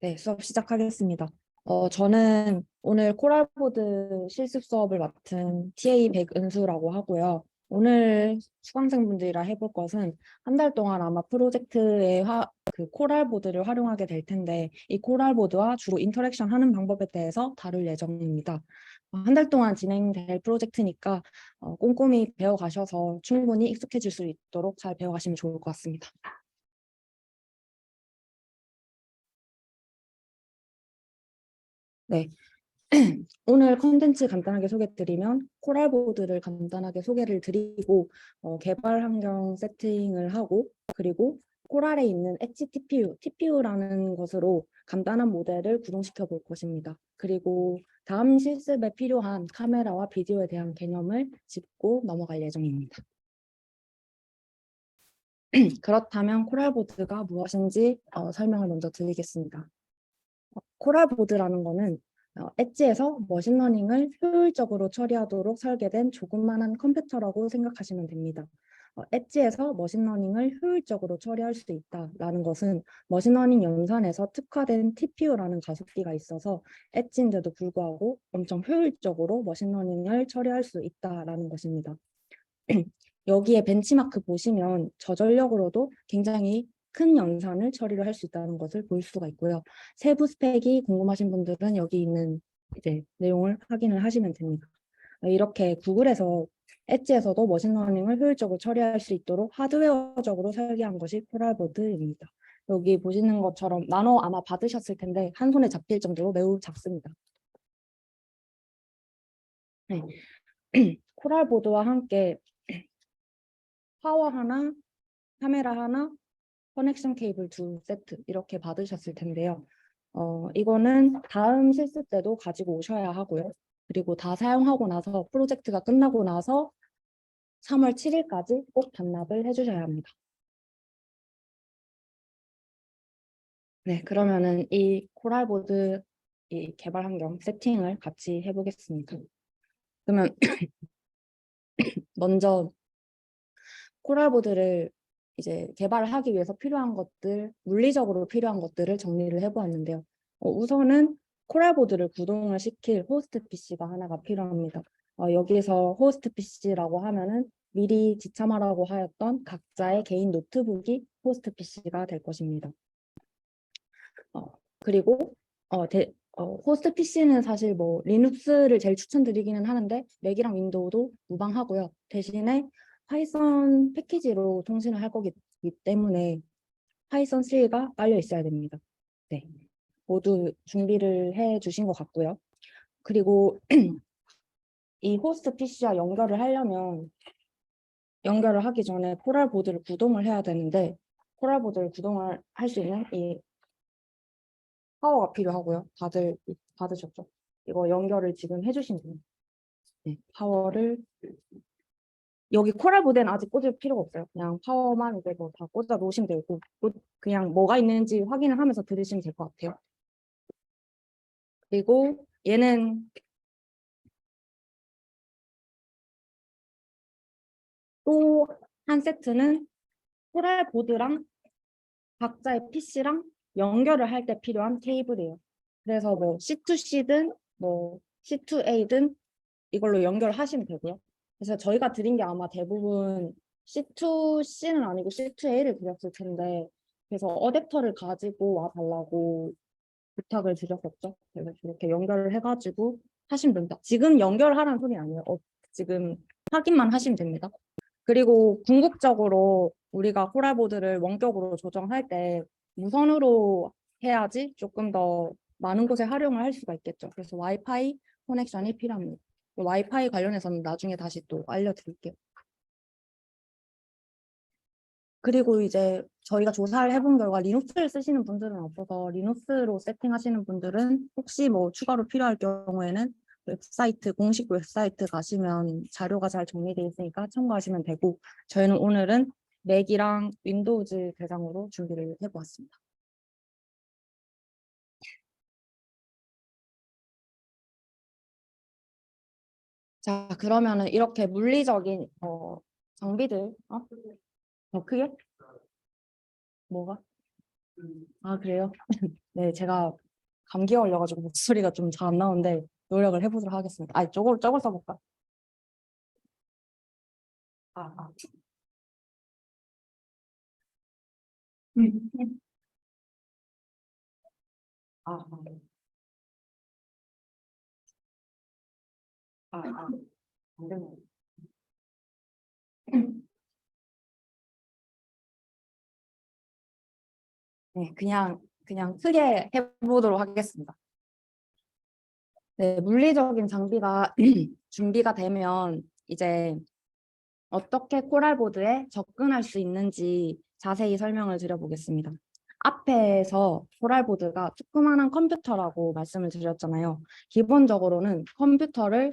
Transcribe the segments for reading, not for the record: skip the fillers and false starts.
네, 수업 시작하겠습니다. 저는 오늘 코랄보드 실습 수업을 맡은 TA 백은수라고 하고요. 오늘 수강생분들이랑 해볼 것은 한 달 동안 아마 프로젝트에 그 코랄보드를 활용하게 될 텐데 이 코랄보드와 주로 인터랙션 하는 방법에 대해서 다룰 예정입니다. 한 달 동안 진행될 프로젝트니까 꼼꼼히 배워가셔서 충분히 익숙해질 수 있도록 잘 배워가시면 좋을 것 같습니다. 네. 오늘 컨텐츠 간단하게 소개드리면 코랄보드를 간단하게 소개를 드리고 개발 환경 세팅을 하고 그리고 코랄에 있는 엣지 TPU라는 것으로 간단한 모델을 구동시켜 볼 것입니다. 그리고 다음 실습에 필요한 카메라와 비디오에 대한 개념을 짚고 넘어갈 예정입니다. 그렇다면 코랄보드가 무엇인지 설명을 먼저 드리겠습니다. 코랄보드라는 거는 엣지에서 머신러닝을 효율적으로 처리하도록 설계된 조그만한 컴퓨터라고 생각하시면 됩니다. 엣지에서 머신러닝을 효율적으로 처리할 수 있다라는 것은 머신러닝 연산에서 특화된 TPU라는 가속기가 있어서 엣지인데도 불구하고 엄청 효율적으로 머신러닝을 처리할 수 있다라는 것입니다. 여기에 벤치마크 보시면 저전력으로도 굉장히 큰 연산을 처리를 할 수 있다는 것을 볼 수가 있고요. 세부 스펙이 궁금하신 분들은 여기 있는 이제 내용을 확인을 하시면 됩니다. 이렇게 구글에서 엣지에서도 머신러닝을 효율적으로 처리할 수 있도록 하드웨어적으로 설계한 것이 코랄보드입니다. 여기 보시는 것처럼 나눠 아마 받으셨을 텐데 한 손에 잡힐 정도로 매우 작습니다. 네. 코랄보드와 함께 파워 하나, 카메라 하나, 커넥션 케이블 2세트 이렇게 받으셨을 텐데요. 이거는 다음 실습 때도 가지고 오셔야 하고요. 그리고 다 사용하고 나서 프로젝트가 끝나고 나서 3월 7일까지 꼭 반납을 해주셔야 합니다. 네, 그러면은 이 코랄보드 이 개발 환경 세팅을 같이 해보겠습니다. 그러면 먼저 코랄보드를 이제 개발을 하기 위해서 필요한 것들, 물리적으로 필요한 것들을 정리를 해보았는데요. 우선은 코랄보드를 구동을 시킬 호스트 PC가 하나가 필요합니다. 여기서 호스트 PC라고 하면은 미리 지참하라고 하였던 각자의 개인 노트북이 호스트 PC가 될 것입니다. 그리고 호스트 PC는 사실 뭐 리눅스를 제일 추천드리기는 하는데 맥이랑 윈도우도 무방하고요. 대신에 파이썬 패키지로 통신을 할 거기 때문에 파이썬 3가 깔려 있어야 됩니다. 네, 모두 준비를 해 주신 것 같고요. 그리고 이 호스트 PC와 연결을 하려면 연결을 하기 전에 코랄보드를 구동을 해야 되는데 코랄보드를 구동을 할 수 있는 이 파워가 필요하고요. 다들 받으셨죠? 이거 연결을 지금 해주시면 돼요. 네, 파워를 여기 코랄보드는 아직 꽂을 필요가 없어요. 그냥 파워만 이제 뭐 다 꽂아 놓으시면 되고 그냥 뭐가 있는지 확인을 하면서 들으시면 될 것 같아요. 그리고 얘는 또 한 세트는 코랄보드랑 각자의 PC랑 연결을 할 때 필요한 케이블이에요. 그래서 뭐 C2C든 뭐 C2A든 이걸로 연결하시면 되고요. 그래서 저희가 드린 게 아마 대부분 C2C는 아니고 C2A를 드렸을 텐데 그래서 어댑터를 가지고 와달라고 부탁을 드렸었죠. 그래서 이렇게 연결을 해가지고 하시면 됩니다. 지금 연결하라는 소리 아니에요. 지금 확인만 하시면 됩니다. 그리고 궁극적으로 우리가 코랄보드를 원격으로 조정할 때 무선으로 해야지 조금 더 많은 곳에 활용을 할 수가 있겠죠. 그래서 와이파이 커넥션이 필요합니다. 와이파이 관련해서는 나중에 다시 또 알려드릴게요. 그리고 이제 저희가 조사를 해본 결과 리눅스를 쓰시는 분들은 없어서 리눅스로 세팅하시는 분들은 혹시 뭐 추가로 필요할 경우에는 웹사이트, 공식 웹사이트 가시면 자료가 잘 정리되어 있으니까 참고하시면 되고 저희는 오늘은 맥이랑 윈도우즈 대상으로 준비를 해보았습니다. 자, 그러면은 이렇게 물리적인 장비들 더 크게? 뭐가? 아, 그래요? 네, 제가 감기 걸려가지고 목소리가 좀 잘 안 나오는데 노력을 해보도록 하겠습니다. 아, 저걸 써볼까? 아, 아. 아, 아, 아, 아. 안 되네. 네, 그냥 크게 해보도록 하겠습니다. 네, 물리적인 장비가 준비가 되면 이제 어떻게 코랄보드에 접근할 수 있는지 자세히 설명을 드려보겠습니다. 앞에서 코랄보드가 조그마한 컴퓨터라고 말씀을 드렸잖아요. 기본적으로는 컴퓨터의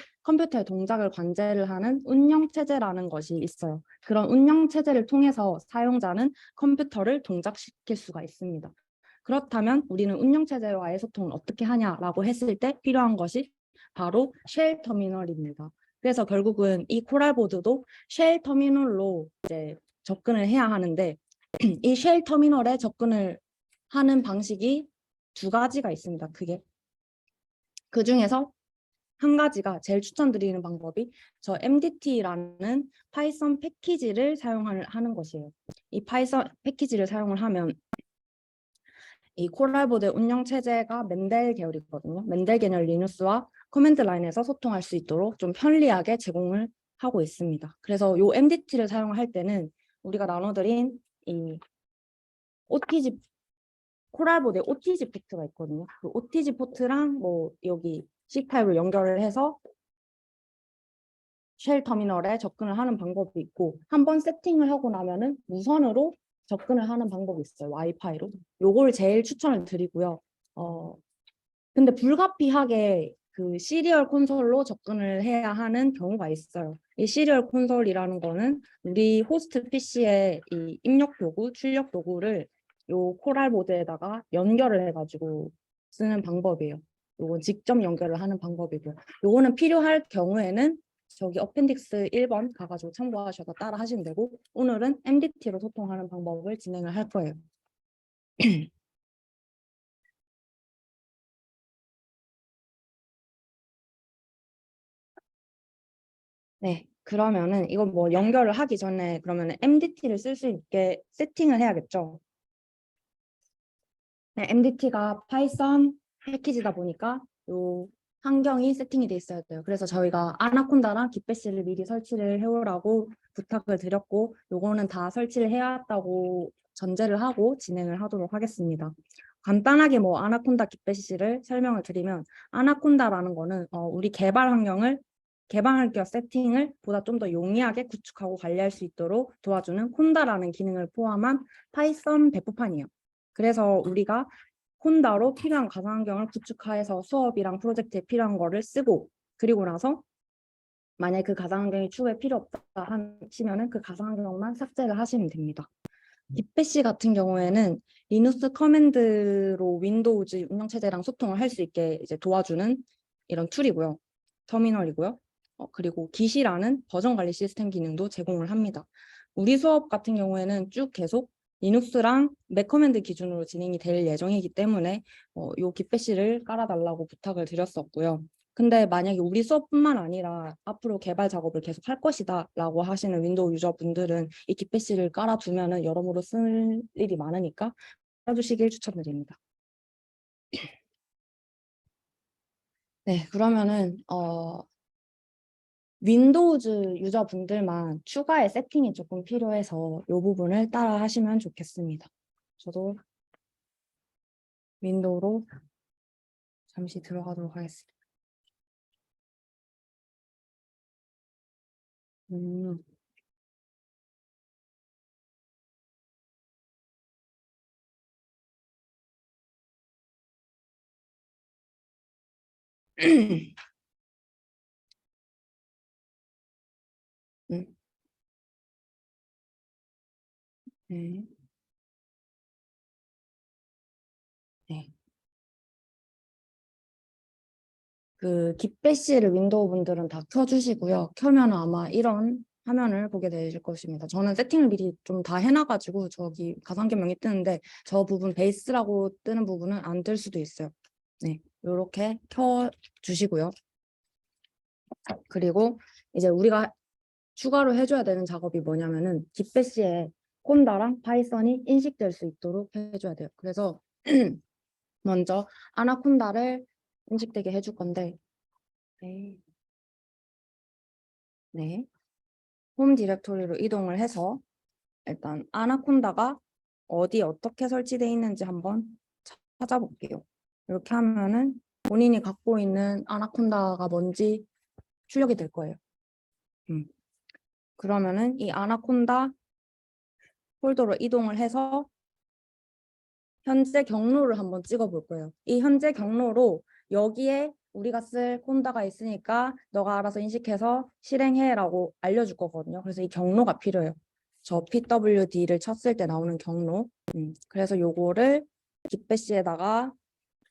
동작을 관제를 하는 운영체제라는 것이 있어요. 그런 운영체제를 통해서 사용자는 컴퓨터를 동작시킬 수가 있습니다. 그렇다면 우리는 운영체제와의 소통을 어떻게 하냐라고 했을 때 필요한 것이 바로 쉘 터미널입니다. 그래서 결국은 이 코랄보드도 쉘 터미널로 이제 접근을 해야 하는데 이 쉘 터미널에 접근을 하는 방식이 두 가지가 있습니다. 크게. 그 중에서 한 가지가 제일 추천드리는 방법이 저 MDT라는 파이썬 패키지를 사용하는 것이에요. 이 파이썬 패키지를 사용을 하면 이 코랄보드 운영 체제가 맨델 계열이거든요. 맨델 계열 리눅스와 커맨드 라인에서 소통할 수 있도록 좀 편리하게 제공을 하고 있습니다. 그래서 요 MDT를 사용할 때는 우리가 나눠드린 이 OTG 코랄보드에 OTG 포트가 있거든요. 그 OTG 포트랑 뭐 여기 C 타입을 연결을 해서 쉘 터미널에 접근을 하는 방법이 있고 한번 세팅을 하고 나면은 무선으로 접근을 하는 방법이 있어요. 와이파이로. 요걸 제일 추천을 드리고요. 근데 불가피하게 그 시리얼 콘솔로 접근을 해야 하는 경우가 있어요. 이 시리얼 콘솔이라는 거는 우리 호스트 PC의 이 입력 도구, 출력 도구를 요 코랄 보드에다가 연결을 해가지고 쓰는 방법이에요. 요건 직접 연결을 하는 방법이고요. 요거는 필요할 경우에는 저기 어펜딕스 1번 가가지고 참고하셔서 따라 하시면 되고 오늘은 MDT로 소통하는 방법을 진행을 할 거예요. 네, 그러면은 이거 뭐 연결을 하기 전에 그러면은 MDT를 쓸 수 있게 세팅을 해야겠죠. 네, MDT가 파이썬 패키지다 보니까 요 환경이 세팅이 돼 있어야 돼요. 그래서 저희가 아나콘다랑 깃배시를 미리 설치를 해오라고 부탁을 드렸고 요거는 다 설치를 해왔다고 전제를 하고 진행을 하도록 하겠습니다. 간단하게 뭐 아나콘다 깃배시를 설명을 드리면 아나콘다라는 거는 우리 개발 환경 세팅을 보다 좀 더 용이하게 구축하고 관리할 수 있도록 도와주는 콘다라는 기능을 포함한 파이썬 배포판이에요. 그래서 우리가 콘다로 필요한 가상환경을 구축해서 수업이랑 프로젝트에 필요한 거를 쓰고 그리고 나서 만약에 그 가상환경이 추후에 필요 없다 하시면은 그 가상환경만 삭제를 하시면 됩니다. 깃배시 같은 경우에는 리눅스 커맨드로 윈도우즈 운영체제랑 소통을 할 수 있게 이제 도와주는 이런 툴이고요. 터미널이고요. 그리고 깃이라는 버전 관리 시스템 기능도 제공을 합니다. 우리 수업 같은 경우에는 쭉 계속 리눅스랑 맥 커맨드 기준으로 진행이 될 예정이기 때문에 요 깃배시를 깔아달라고 부탁을 드렸었고요. 근데 만약에 우리 수업뿐만 아니라 앞으로 개발 작업을 계속 할 것이다 라고 하시는 윈도우 유저분들은 이 깃배시를 깔아두면은 여러모로 쓸 일이 많으니까 깔아주시길 추천드립니다. 네, 그러면은 윈도우즈 유저분들만 추가의 세팅이 조금 필요해서 이 부분을 따라 하시면 좋겠습니다. 저도 윈도우로 잠시 들어가도록 하겠습니다. 음. 음, 네. 네. 그 깃배시를 윈도우 분들은 다 켜주시고요. 켜면 아마 이런 화면을 보게 되실 것입니다. 저는 세팅을 미리 좀 다 해놔가지고 저기 가상견명이 뜨는데 저 부분 베이스라고 뜨는 부분은 안 뜰 수도 있어요. 네, 이렇게 켜주시고요. 그리고 이제 우리가 추가로 해줘야 되는 작업이 뭐냐면은 깃배시에 콘다랑 파이썬이 인식될 수 있도록 해줘야 돼요. 그래서 먼저 아나콘다를 인식되게 해줄 건데 네. 네. 홈 디렉토리로 이동을 해서 일단 아나콘다가 어디 어떻게 설치되어 있는지 한번 찾아볼게요. 이렇게 하면은 본인이 갖고 있는 아나콘다가 뭔지 출력이 될 거예요. 그러면은 이 아나콘다 폴더로 이동을 해서 현재 경로를 한번 찍어볼 거예요. 이 현재 경로로 여기에 우리가 쓸 콘다가 있으니까 너가 알아서 인식해서 실행해라고 알려줄 거거든요. 그래서 이 경로가 필요해요. 저 PWD를 쳤을 때 나오는 경로. 그래서 요거를 깃배시에다가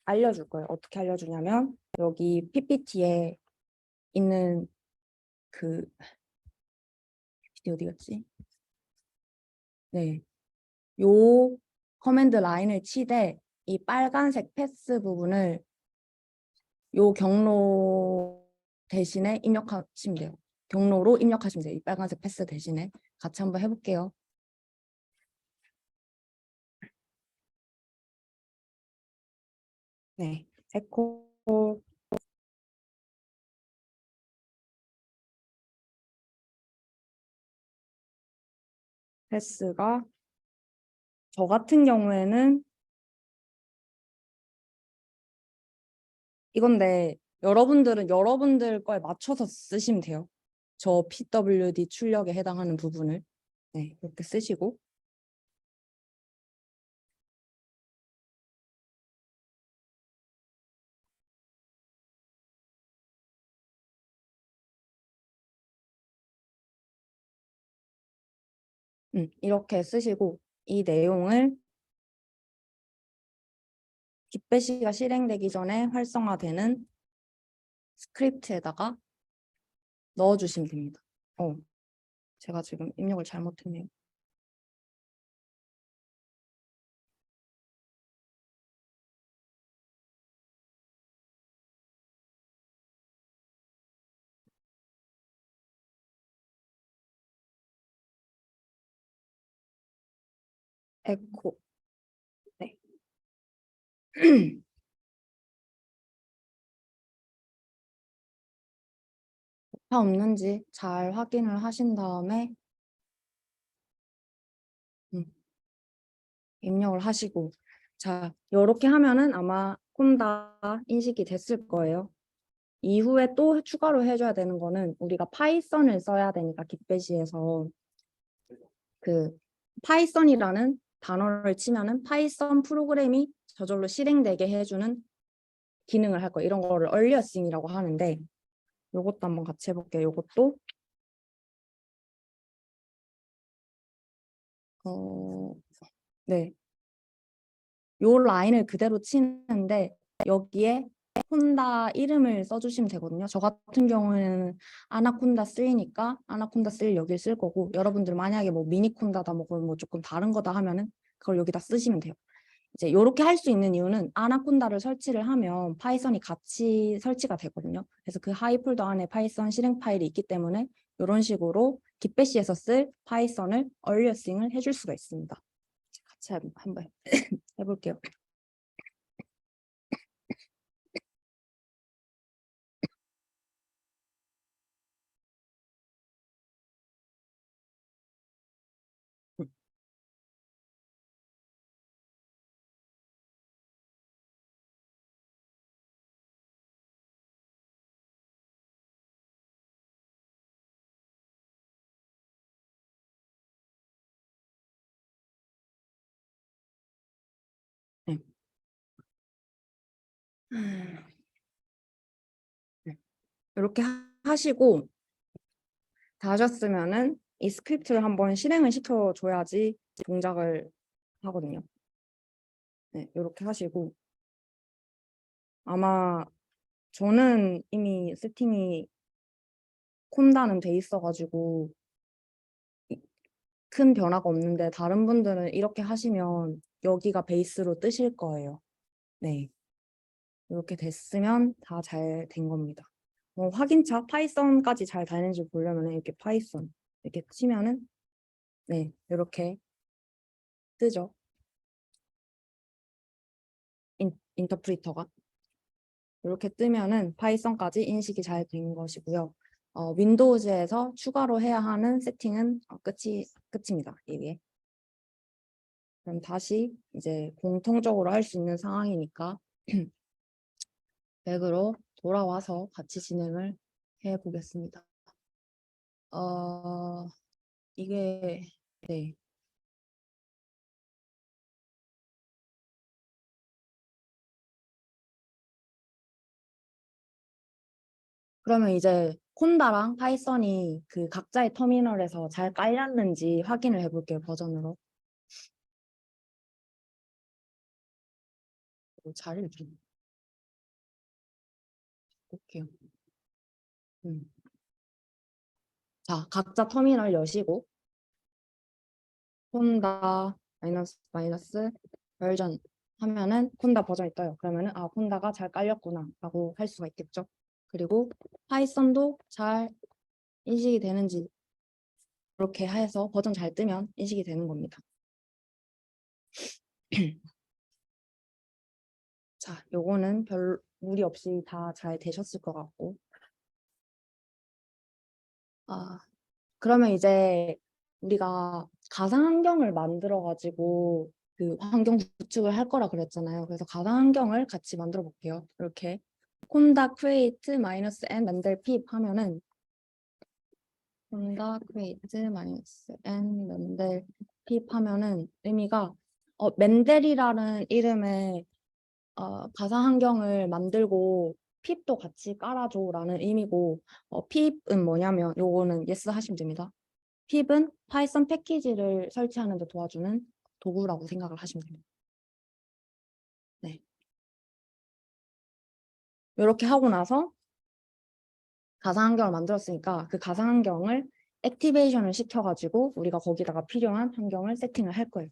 알려줄 거예요. 어떻게 알려주냐면 여기 PPT에 있는 그 PPT 어디 갔지? 네, 요 커맨드 라인을 치되 이 빨간색 패스 부분을 요 경로 대신에 입력하시면 돼요. 경로로 입력하시면 돼요. 이 빨간색 패스 대신에 같이 한번 해볼게요. 네, 에코 패스가 저 같은 경우에는 이건데 여러분들은 여러분들 거에 맞춰서 쓰시면 돼요. 저 PWD 출력에 해당하는 부분을 네, 이렇게 쓰시고 이렇게 쓰시고 이 내용을 깃배시가 실행되기 전에 활성화되는 스크립트에다가 넣어주시면 됩니다. 제가 지금 입력을 잘못했네요. 에코 네. 다 없는지 잘 확인을 하신 다음에 입력을 하시고 자 이렇게 하면은 아마 콘다 인식이 됐을 거예요. 이후에 또 추가로 해줘야 되는 거는 우리가 파이썬을 써야 되니까 깃배시에서 그 파이썬이라는 단어를 치면은 파이썬 프로그램이 저절로 실행되게 해주는 기능을 할 거예요. 이런 거를 얼리어싱이라고 하는데 요것도 한번 같이 해볼게요. 요것도 네. 요 라인을 그대로 치는데 여기에 콘다 이름을 써주시면 되거든요. 저 같은 경우에는 아나콘다 3니까 아나콘다 3 여기 쓸 거고 여러분들 만약에 뭐 미니콘다다 뭐 조금 다른 거다 하면은 그걸 여기다 쓰시면 돼요. 이제 이렇게 할 수 있는 이유는 아나콘다를 설치를 하면 파이썬이 같이 설치가 되거든요. 그래서 그 하이 폴더 안에 파이썬 실행 파일이 있기 때문에 이런 식으로 깃배시에서 쓸 파이썬을 얼리어싱을 해줄 수가 있습니다. 같이 한번 해볼게요. 네. 네. 이렇게 하시고 다 하셨으면은 이 스크립트를 한번 실행을 시켜줘야지 동작을 하거든요. 네, 이렇게 하시고 아마 저는 이미 세팅이 콘다는 돼 있어가지고 큰 변화가 없는데 다른 분들은 이렇게 하시면 여기가 베이스로 뜨실 거예요. 네. 이렇게 됐으면 다 잘 된 겁니다. 확인차 파이썬까지 잘 다니는지 보려면 이렇게 파이썬 이렇게 치면은 네 이렇게 뜨죠. 인터프리터가 이렇게 뜨면은 파이썬까지 인식이 잘 된 것이고요. 윈도우즈에서 추가로 해야 하는 세팅은 끝입니다. 이게. 그럼 다시 이제 공통적으로 할 수 있는 상황이니까 맥으로 돌아와서 같이 진행을 해 보겠습니다. 이게 네. 그러면 이제 콘다랑 파이썬이 그 각자의 터미널에서 잘 깔렸는지 확인을 해볼게요, 버전으로. 자리를 좀 볼게요. 음. 자, 각자 터미널 여시고 콘다 마이너스 마이너스 버전 하면은 콘다 버전이 떠요. 그러면은 아 콘다가 잘 깔렸구나 라고 할 수가 있겠죠. 그리고 파이썬도 잘 인식이 되는지 그렇게 해서 버전 잘 뜨면 인식이 되는 겁니다. 자, 요거는 별 무리 없이 다 잘 되셨을 것 같고 그러면 이제 우리가 가상환경을 만들어가지고 그 환경 구축을 할 거라 그랬잖아요. 그래서 가상환경을 같이 만들어 볼게요. 이렇게 콘다 create 마이너스 n 맨델 pip 하면은 콘다 create 마이너스 n 맨델 pip 하면은 의미가 맨델이라는 이름의 가상환경을 만들고 핍도 같이 깔아줘라는 의미고 핍은 뭐냐면 요거는 yes 하시면 됩니다. 핍은 파이썬 패키지를 설치하는 데 도와주는 도구라고 생각을 하시면 됩니다. 네. 이렇게 하고 나서 가상환경을 만들었으니까 그 가상환경을 액티베이션을 시켜가지고 우리가 거기다가 필요한 환경을 세팅을 할 거예요.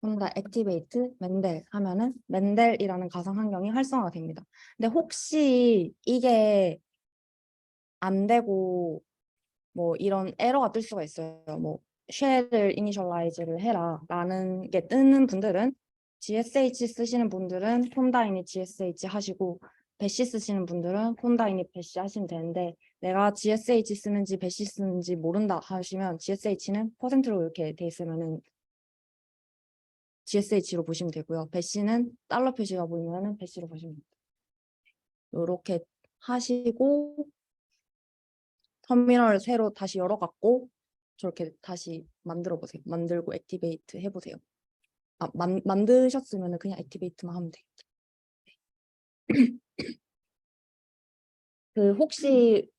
그럼 다 액티베이트 맨델 하면은 맨델이라는 가상환경이 활성화가 됩니다. 근데 혹시 이게 안 되고 뭐 이런 에러가 뜰 수가 있어요. 뭐 쉘을 이니셜라이즈를 해라 라는 게 뜨는 분들은 GSH 쓰시는 분들은 콘다이닛 GSH 하시고 배시 쓰시는 분들은 콘다이닛 배시 하시면 되는데 내가 GSH 쓰는지 배시 쓰는지 모른다 하시면 GSH는 퍼센트로 이렇게 돼 있으면은 GSH로 보시면 되고요. 배시는 달러 표시가 보이면은 배시로 보시면 됩니다. 이렇게 하시고 터미널을 새로 다시 열어갖고 저렇게 다시 만들어 보세요. 만들고 액티베이트 해보세요. 만드셨으면 그냥 액티베이트만 하면 돼요. 그 혹시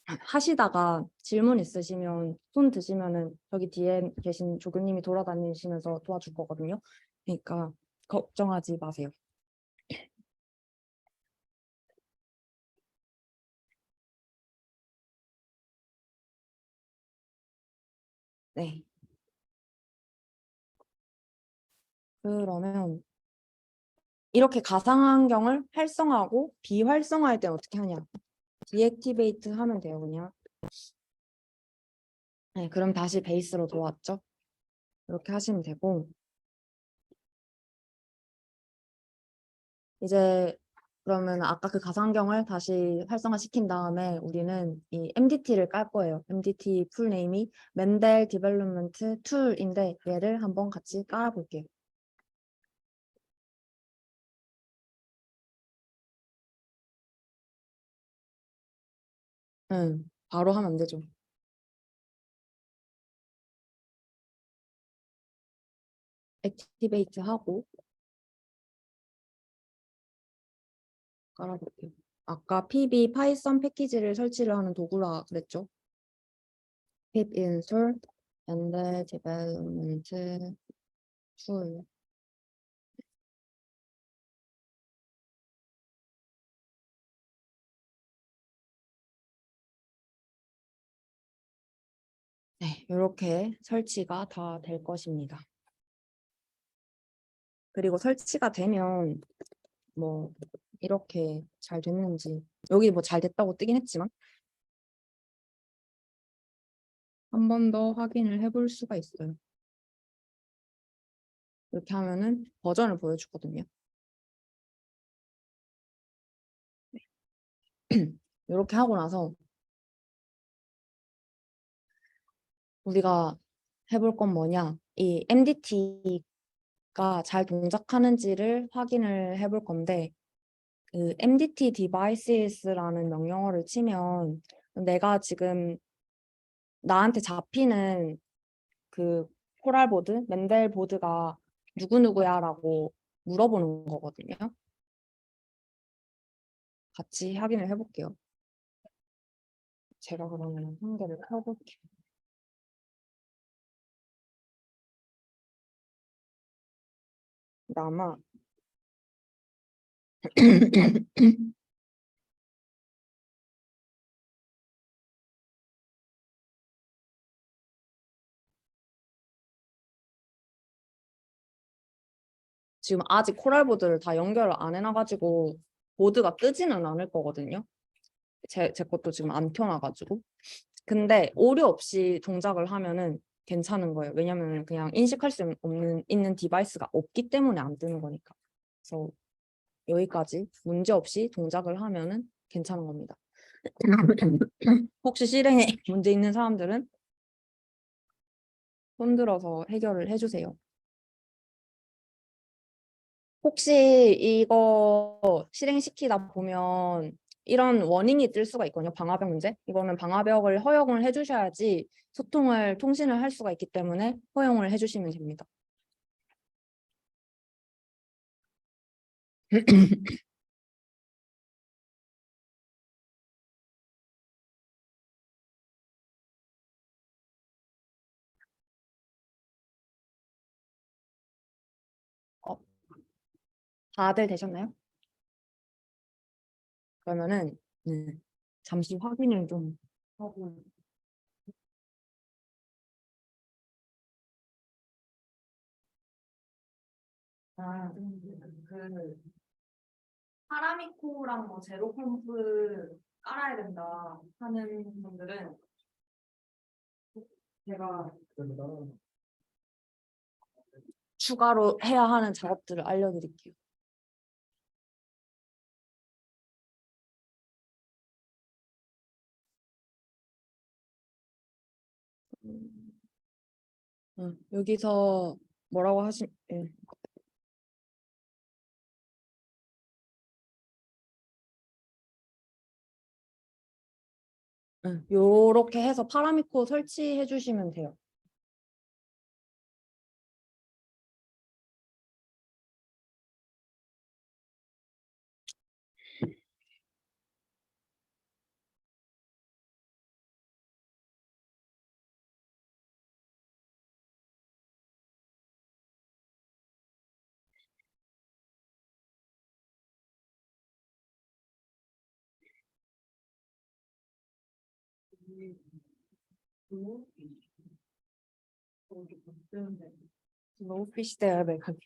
하시다가 질문 있으시면 손 드시면은 여기 뒤에 계신 조교님이 돌아다니시면서 도와줄 거거든요. 그러니까 걱정하지 마세요. 네. 그러면 이렇게 가상환경을 활성화하고 비활성화할 때는 어떻게 하냐? 디액티베이트 하면 돼요, 그냥. 네, 그럼 다시 베이스로 돌아왔죠? 이렇게 하시면 되고 이제 그러면 아까 그 가상환경을 다시 활성화시킨 다음에 우리는 이 MDT를 깔 거예요. MDT 풀네임이 맨델 디벨롭먼트 툴인데 얘를 한번 같이 깔아볼게요. 바로 하면 안 되죠. 액티베이트 하고 깔아볼게요. 아까 pb 파이썬 패키지를 설치를 하는 도구라 그랬죠. pip install 맨델 디벨롭먼트 툴 네, 이렇게 설치가 다 될 것입니다. 그리고 설치가 되면 뭐 이렇게 잘 됐는지 여기 뭐 잘 됐다고 뜨긴 했지만 한 번 더 확인을 해볼 수가 있어요. 이렇게 하면은 버전을 보여주거든요. 이렇게 하고 나서 우리가 해볼 건 뭐냐? 이 MDT가 잘 동작하는지를 확인을 해볼 건데 그 MDT devices라는 명령어를 치면 내가 지금 나한테 잡히는 그 코랄보드, 맨델보드가 누구누구야라고 물어보는 거거든요. 같이 확인을 해볼게요. 제가 그러면 한 개를 켜볼게요. 아마 지금 아직 코랄보드를 다 연결을 안 해놔가지고 보드가 뜨지는 않을 거거든요. 제 것도 지금 안 켜놔가지고. 근데 오류 없이 동작을 하면은 괜찮은 거예요. 왜냐면 그냥 인식할 수 있는 디바이스가 없기 때문에 안 뜨는 거니까. 그래서 여기까지 문제 없이 동작을 하면은 괜찮은 겁니다. 혹시 실행에 문제 있는 사람들은 손 들어서 해결을 해주세요. 혹시 이거 실행시키다 보면 이런 워닝이 뜰 수가 있거든요. 방화벽 문제. 이거는 방화벽을 허용을 해주셔야지 통신을 할 수가 있기 때문에 허용을 해주시면 됩니다. 어, 다들 되셨나요? 그러면은 잠시 확인을 좀 하고. 그 파라미코랑 뭐 제로 펌프 깔아야 된다 하는 분들은 제가 추가로 해야 하는 작업들을 알려드릴게요. 여기서 뭐라고 예. 요렇게 해서 파라미코 설치해 주시면 돼요. 너무 피시돼야 돼, 가기.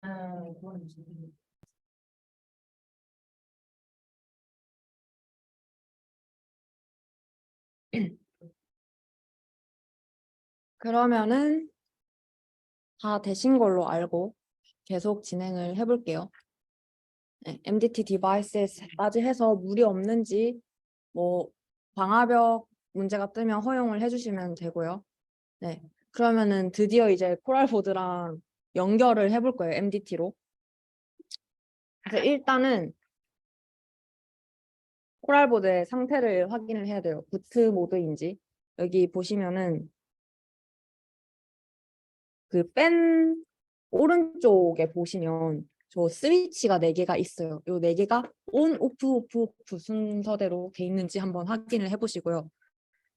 그건 그러면은 다 되신 걸로 알고 계속 진행을 해볼게요. 네, MDT 디바이스까지 해서 무리 없는지 뭐 방화벽 문제가 뜨면 허용을 해주시면 되고요. 네, 그러면은 드디어 이제 코랄보드랑 연결을 해볼 거예요, MDT로. 그래서 일단은 코랄보드의 상태를 확인을 해야 돼요. 부트 모드인지. 여기 보시면은 그 뺀 오른쪽에 보시면 저 스위치가 4개가 있어요. 요 4개가 온, 오프, 오프, 오프 순서대로 돼 있는지 한번 확인을 해보시고요.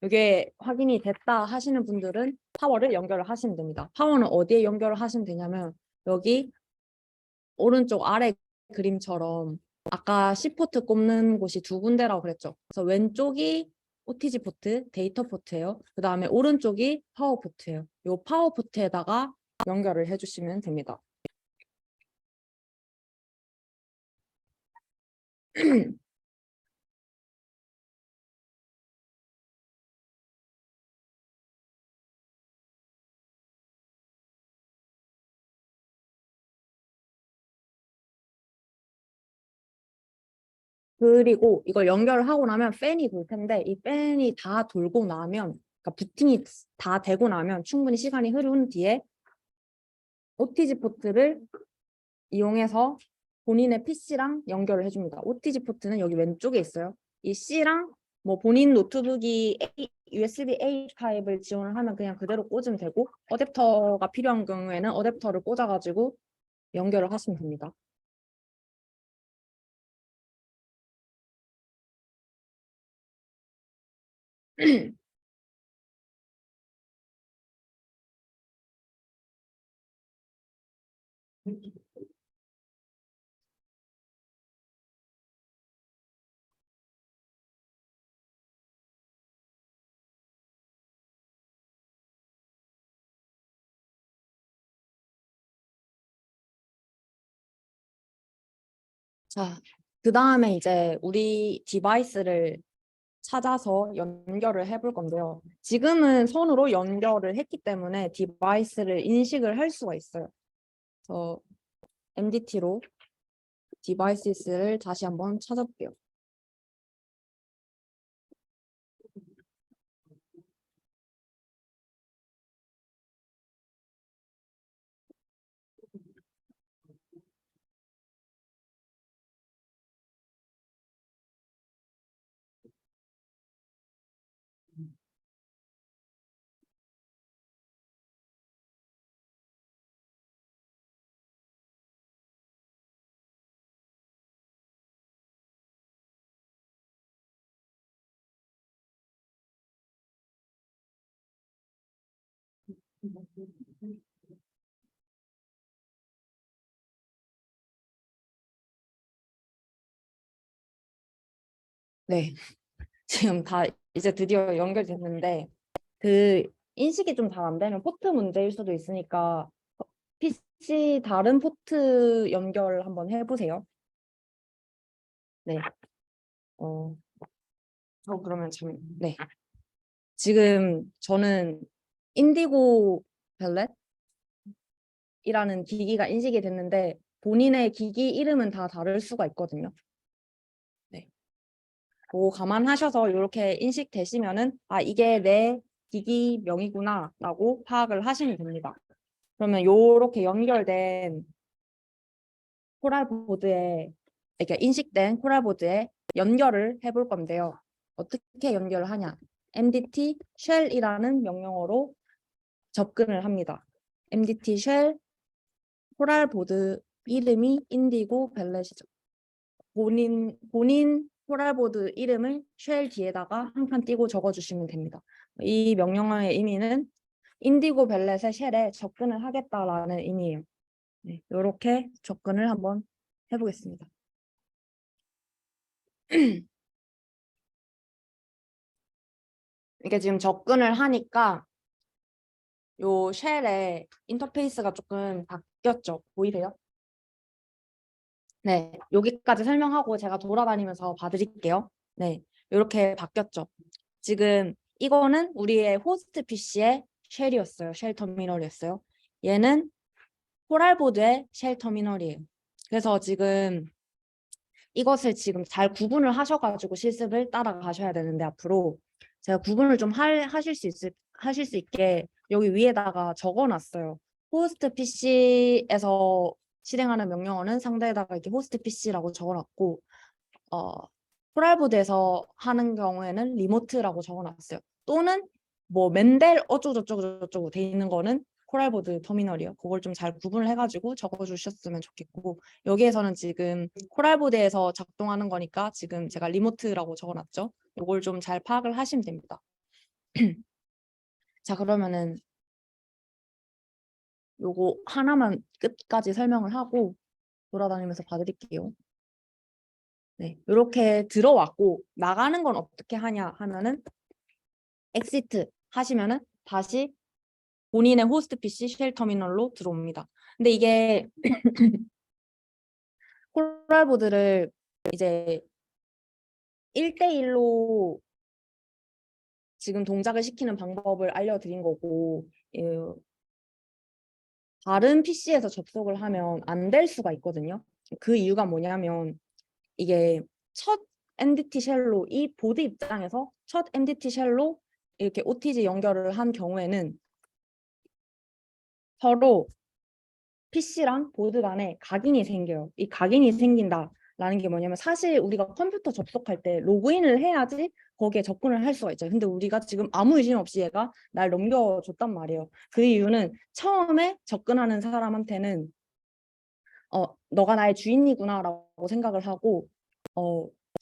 이게 확인이 됐다 하시는 분들은 파워를 연결을 하시면 됩니다. 파워는 어디에 연결을 하시면 되냐면 여기 오른쪽 아래 그림처럼 아까 C포트 꼽는 곳이 두 군데라고 그랬죠. 그래서 왼쪽이 OTG 포트, 데이터 포트예요. 그 다음에 오른쪽이 파워 포트예요. 이 파워 포트에다가 연결을 해주시면 됩니다. 그리고 이걸 연결을 하고 나면 팬이 돌 텐데 이 팬이 다 돌고 나면 그러니까 부팅이 다 되고 나면 충분히 시간이 흐른 뒤에 OTG 포트를 이용해서 본인의 PC랑 연결을 해줍니다. OTG 포트는 여기 왼쪽에 있어요. 이 C랑 뭐 본인 노트북이 USB-A 타입을 지원을 하면 그냥 그대로 꽂으면 되고 어댑터가 필요한 경우에는 어댑터를 꽂아가지고 연결을 하시면 됩니다. 자, 그 다음에 이제 우리 디바이스를 찾아서 연결을 해볼 건데요. 지금은 손으로 연결을 했기 때문에 디바이스를 인식을 할 수가 있어요. 그래서 MDT로 디바이스를 다시 한번 찾아볼게요. 네, 지금 다 이제 드디어 연결됐는데 그 인식이 좀 잘 안 되면 포트 문제일 수도 있으니까 PC 다른 포트 연결 한번 해보세요. 네. 어, 그러면 네. 지금 저는 인디고 벨렛이라는 기기가 인식이 됐는데 본인의 기기 이름은 다 다를 수가 있거든요. 네. 그거 감안하셔서 이렇게 인식되시면은 아 이게 내 기기명이구나 라고 파악을 하시면 됩니다. 그러면 이렇게 연결된 코랄보드에 이렇게 인식된 코랄보드에 연결을 해볼 건데요. 어떻게 연결을 하냐? MDT shell이라는 명령어로 접근을 합니다. MDT shell 코랄보드 이름이 인디고 벨렛이죠. 본인 코랄보드 이름을 쉘 뒤에다가 한 칸 띄고 적어주시면 됩니다. 이 명령어의 의미는 인디고 벨렛의 쉘에 접근을 하겠다라는 의미예요. 네, 이렇게 접근을 한번 해보겠습니다. 이게 지금 접근을 하니까 요 쉘의 인터페이스가 조금 바뀌었죠. 보이세요? 네, 여기까지 설명하고 제가 돌아다니면서 봐드릴게요. 네, 이렇게 바뀌었죠. 지금 이거는 우리의 호스트 PC의 쉘이었어요. 쉘 터미널이었어요. 얘는 코랄보드의 쉘 터미널이에요. 그래서 지금 이것을 지금 잘 구분을 하셔가지고 실습을 따라가셔야 되는데 앞으로 제가 구분을 좀 하실 수 있게 여기 위에다가 적어놨어요. 호스트 PC에서 실행하는 명령어는 상대에다가 이렇게 호스트 PC라고 적어놨고 어, 코랄보드에서 하는 경우에는 리모트라고 적어놨어요. 또는 뭐 맨델 어쩌고저쩌고 돼 있는 거는 코랄보드 터미널이요. 그걸 좀 잘 구분을 해가지고 적어주셨으면 좋겠고 여기에서는 지금 코랄보드에서 작동하는 거니까 지금 제가 리모트라고 적어놨죠. 이걸 좀 잘 파악을 하시면 됩니다. 자 그러면은 요거 하나만 끝까지 설명을 하고 돌아다니면서 봐드릴게요. 네, 이렇게 들어왔고 나가는 건 어떻게 하냐 하면은 엑시트 하시면은 다시 본인의 호스트 PC 쉘 터미널로 들어옵니다. 근데 이게 코랄보드를 이제 1대1로 지금 동작을 시키는 방법을 알려드린 거고 다른 PC에서 접속을 하면 안 될 수가 있거든요. 그 이유가 뭐냐면 이게 첫 MDT 쉘로 이 보드 입장에서 첫 MDT 쉘로 이렇게 OTG 연결을 한 경우에는 서로 PC랑 보드 간에 각인이 생겨요. 이 각인이 생긴다라는 게 뭐냐면 사실 우리가 컴퓨터 접속할 때 로그인을 해야지 거기에 접근을 할 수가 있죠. 근데 우리가 지금 아무 의심 없이 얘가 날 넘겨줬단 말이에요. 그 이유는 처음에 접근하는 사람한테는 너가 나의 주인이구나라고 생각을 하고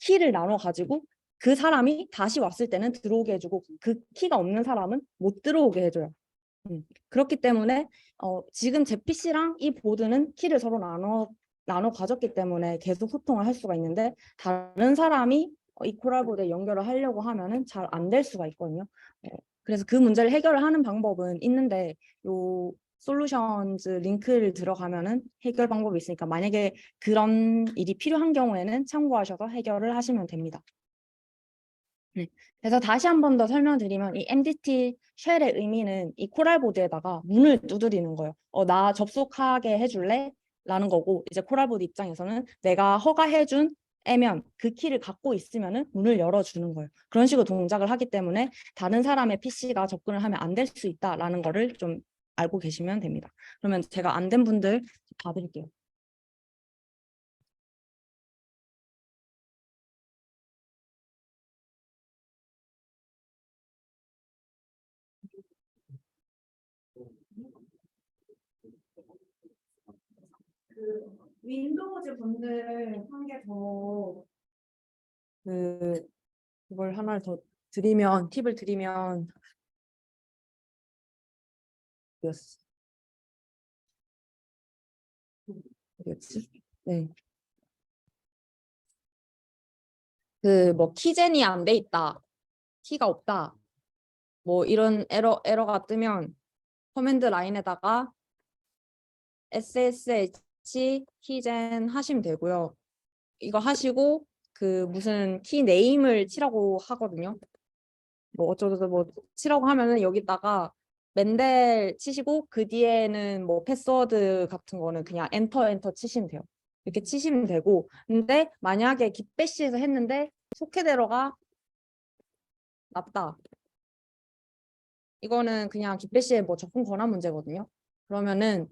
키를 나눠 가지고 그 사람이 다시 왔을 때는 들어오게 해주고 그 키가 없는 사람은 못 들어오게 해줘요. 그렇기 때문에 지금 제 PC랑 이 보드는 키를 서로 나눠 가졌기 때문에 계속 소통을 할 수가 있는데 다른 사람이 이 코랄보드에 연결을 하려고 하면은 잘 안 될 수가 있거든요. 그래서 그 문제를 해결을 하는 방법은 있는데 요 솔루션즈 링크를 들어가면은 해결 방법이 있으니까 만약에 그런 일이 필요한 경우에는 참고하셔서 해결을 하시면 됩니다. 네. 그래서 다시 한 번 더 설명드리면 이 MDT 쉘의 의미는 이 코랄보드에다가 문을 두드리는 거예요. 나 접속하게 해줄래? 라는 거고 이제 코랄보드 입장에서는 내가 허가해준 애면 그 키를 갖고 있으면은 문을 열어주는 거예요. 그런 식으로 동작을 하기 때문에 다른 사람의 PC가 접근을 하면 안 될 수 있다라는 거를 좀 알고 계시면 됩니다. 그러면 제가 안 된 분들 봐드릴게요. 그 윈도우즈 분들 한 개 더 그걸 하나 더 드리면 팁을 드리면 뭐였지? 뭐였지? 네. 그 뭐 키젠이 안 돼 있다. 키가 없다. 뭐 이런 에러가 뜨면 커맨드 라인에다가 SSH 키젠 하시면 되고요. 이거 하시고 그 무슨 키 네임을 치라고 하거든요. 뭐 어쩌고저쩌고 뭐 치라고 하면은 여기다가 맨델 치시고 그 뒤에는 뭐 패스워드 같은 거는 그냥 엔터 치시면 돼요. 이렇게 치시면 되고 근데 만약에 깃배시에서 했는데 속해대로가 낮다. 이거는 그냥 깃배시의 뭐 접근 권한 문제거든요. 그러면은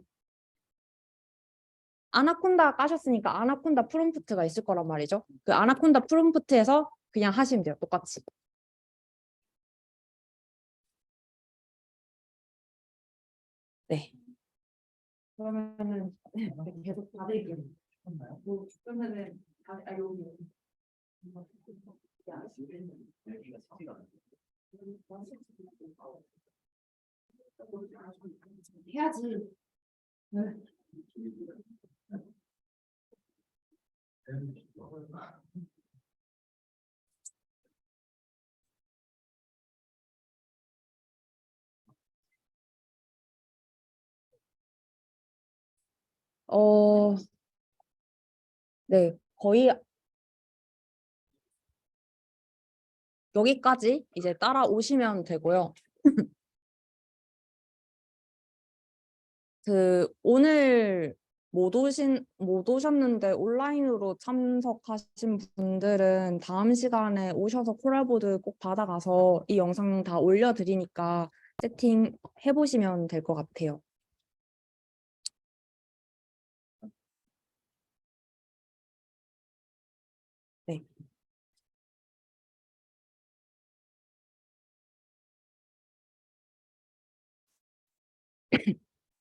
아나콘다 까셨으니까 아나콘다 프롬프트가 있을 거란 말이죠. 그 아나콘다 프롬프트에서 그냥 하시면 돼요. 똑같이. 네. 그러면은 계속 받을게요. 뭐 그러면은 여기 해야지. 네. 어, 네, 거의 여기까지 이제 따라오시면 되고요. 오늘 못 오셨는데 온라인으로 참석하신 분들은 다음 시간에 오셔서 코랄보드 꼭 받아가서 이 영상 다 올려드리니까 세팅 해보시면 될 것 같아요. 네.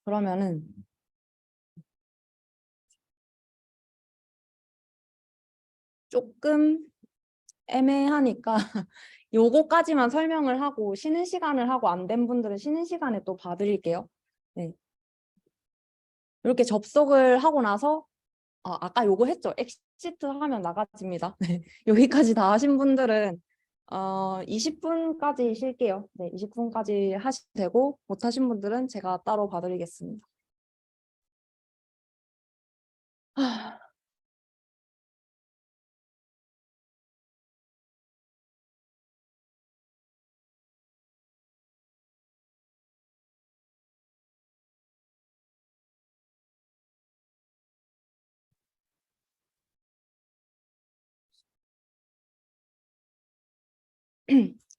그러면은 조금 애매하니까 요거까지만 설명을 하고 쉬는 시간을 하고 안 된 분들은 쉬는 시간에 또 봐드릴게요. 네. 이렇게 접속을 하고 나서 아까 요거 했죠. 시트 하면 나가집니다. 네, 여기까지 다 하신 분들은 20분까지 쉴게요. 네, 20분까지 하시면 되고 못하신 분들은 제가 따로 봐드리겠습니다.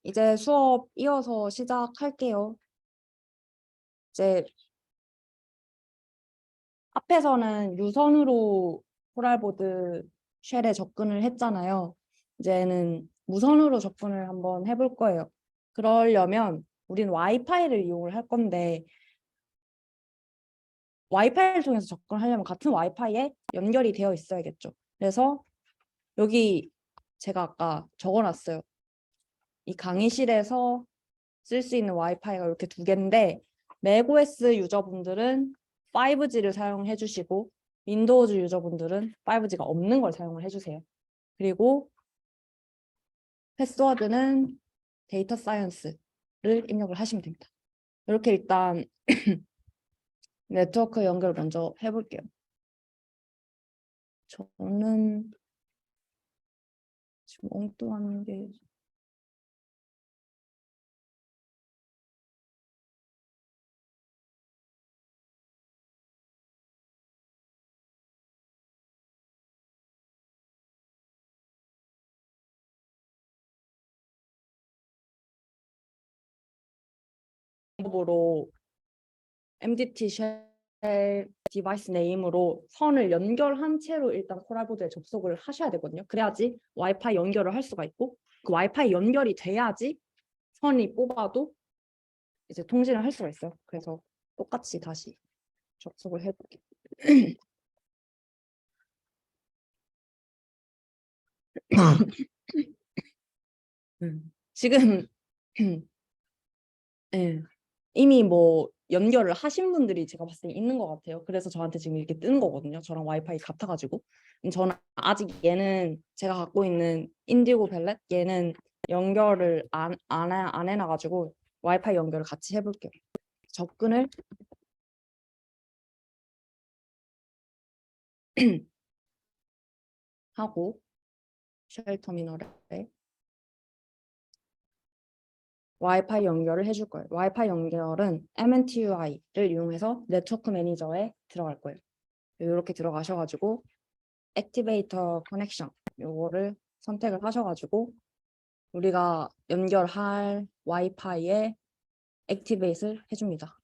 이제 수업 이어서 시작할게요. 이제 앞에서는 유선으로 코랄보드 쉘에 접근을 했잖아요. 이제는 무선으로 접근을 한번 해볼 거예요. 그러려면 우린 와이파이를 이용을 할 건데 와이파이를 통해서 접근하려면 같은 와이파이에 연결이 되어 있어야겠죠. 그래서 여기 제가 아까 적어놨어요. 이 강의실에서 쓸 수 있는 와이파이가 이렇게 두 개인데 맥OS 유저분들은 5G를 사용해 주시고 윈도우즈 유저분들은 5G가 없는 걸 사용을 해주세요. 그리고 패스워드는 데이터 사이언스를 입력을 하시면 됩니다. 이렇게 일단 네트워크 연결 먼저 해볼게요. 저는 지금 엉뚱한 게 으로 MDT 쉘 디바이스 네임으로 선을 연결한 채로 일단 코랄보드에 접속을 하셔야 되거든요. 그래야지 와이파이 연결을 할 수가 있고 그 와이파이 연결이 돼야지 선이 뽑아도 이제 통신을 할 수가 있어요. 그래서 똑같이 다시 접속을 해볼게요. 지금 네. 이미 뭐 연결을 하신 분들이 제가 봤을 때 있는 것 같아요. 그래서 저한테 지금 이렇게 뜨는 거거든요. 저랑 와이파이 같아가지고. 저는 아직 얘는 제가 갖고 있는 인디고 벨렛 얘는 연결을 안 해놔가지고 와이파이 연결을 같이 해볼게요. 접근을 하고 쉘 터미널에 와이파이 연결을 해줄 거예요. 와이파이 연결은 MNTUI를 이용해서 네트워크 매니저에 들어갈 거예요. 이렇게 들어가셔가지고 액티베이터 커넥션 요거를 선택을 하셔가지고 우리가 연결할 와이파이에 액티베이트를 해줍니다.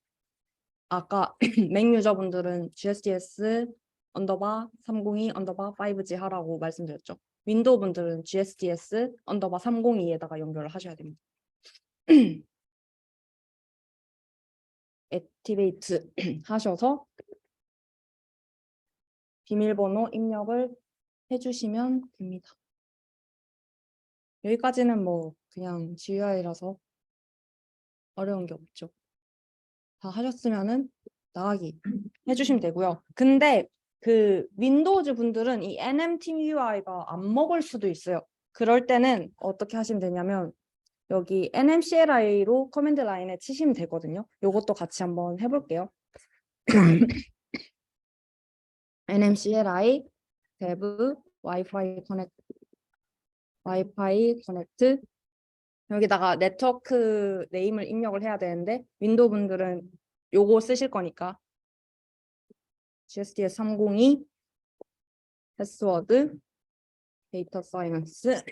아까 맥 유저분들은 GSDS 언더바 302 언더바 5G 하라고 말씀드렸죠. 윈도우 분들은 GSDS 언더바 302에다가 연결을 하셔야 됩니다. 액티베이트 하셔서 비밀번호 입력을 해주시면 됩니다. 여기까지는 뭐 그냥 GUI라서 어려운 게 없죠. 다 하셨으면은 나가기 해주시면 되고요. 근데 그 윈도우즈 분들은 이 NMTUI가 안 먹을 수도 있어요. 그럴 때는 어떻게 하시면 되냐면 여기 NMCLI로 커맨드 라인에 치시면 되거든요. 이것도 같이 한번 해볼게요. NMCLI dev 와이파이 커넥트 여기다가 네트워크 네임을 입력을 해야 되는데 윈도우 분들은 요거 쓰실 거니까 GSDS 302 패스워드 데이터 사이언스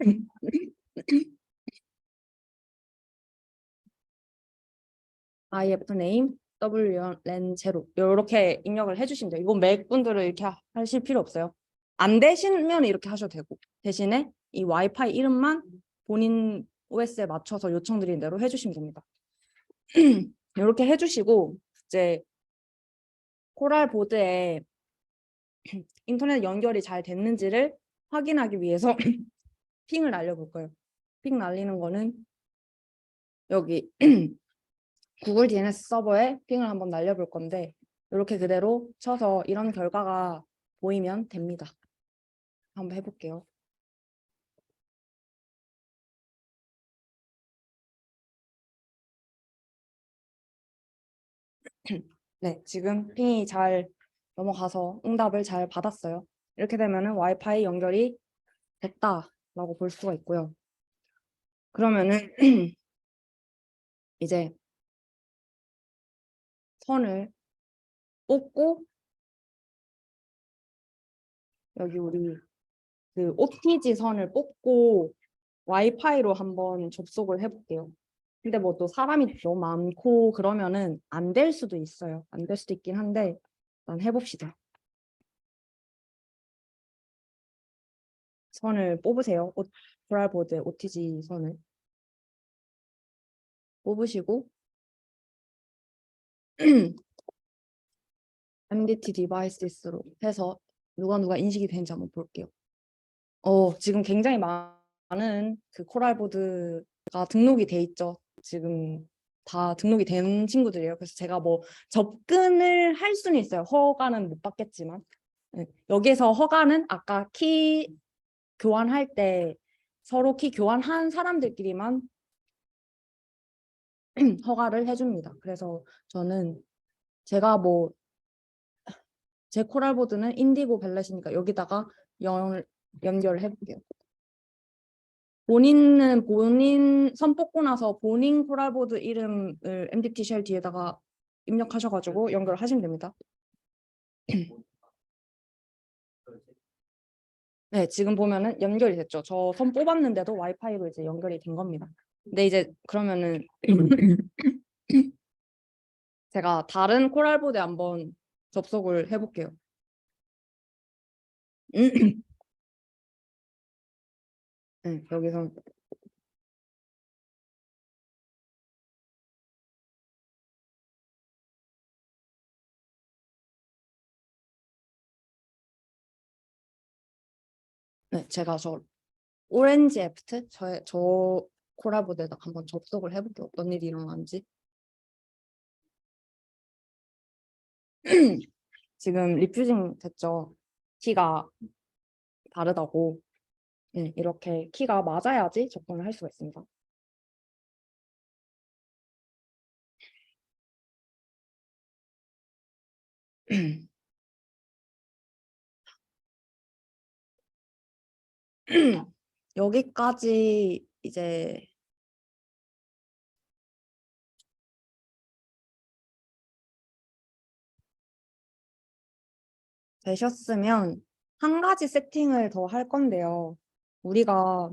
IF 네임 WLAN 제로 이렇게 입력을 해주시면 돼요. 이건 맥 분들은 이렇게 하실 필요 없어요. 안 되시면 이렇게 하셔도 되고 대신에 이 와이파이 이름만 본인 OS에 맞춰서 요청드린 대로 해주시면 됩니다. 이렇게 해주시고 이제 코랄 보드에 인터넷 연결이 잘 됐는지를 확인하기 위해서 핑을 날려볼 거예요. 핑 날리는 거는 여기 구글 DNS 서버에 핑을 한번 날려볼 건데 이렇게 그대로 쳐서 이런 결과가 보이면 됩니다. 한번 해볼게요. 네, 지금 핑이 잘 넘어가서 응답을 잘 받았어요. 이렇게 되면은 와이파이 연결이 됐다라고 볼 수가 있고요. 그러면은 이제 선을 뽑고 여기 우리 그 OTG 선을 뽑고 와이파이로 한번 접속을 해볼게요. 근데 뭐 또 사람이 너무 많고 그러면은 안 될 수도 있어요. 안 될 수도 있긴 한데 일단 해봅시다. 선을 뽑으세요. 브랄보드 OTG 선을 뽑으시고 MDT 디바이스로 해서 누가 인식이 되는지 한번 볼게요. 지금 굉장히 많은 그 코랄보드가 등록이 돼 있죠. 지금 다 등록이 된 친구들이에요. 그래서 제가 뭐 접근을 할 수는 있어요. 허가는 못 받겠지만. 네. 여기서 허가는 아까 키 교환할 때 서로 키 교환한 사람들끼리만 허가를 해줍니다. 그래서 저는 제가 뭐 제 코랄보드는 인디고 벨렛이니까 여기다가 연결을 해볼게요. 본인 선 뽑고 나서 본인 코랄보드 이름을 MDT 쉘 뒤에다가 입력하셔가지고 연결하시면 됩니다. 네, 지금 보면은 연결이 됐죠. 저 선 뽑았는데도 와이파이로 이제 연결이 된 겁니다. 근데 이제 그러면은 제가 다른 코랄보드에 한번 접속을 해볼게요. 네, 여기서 네, 제가 저 오렌지 애프트 저 코랄보드에다 한번 접속을 해볼게요. 어떤 일이 일어나는지. 지금 리퓨징 됐죠. 키가 다르다고. 네, 이렇게 키가 맞아야지 접근을 할 수가 있습니다. 여기까지 이제 되셨으면 한 가지 세팅을 더 할 건데요. 우리가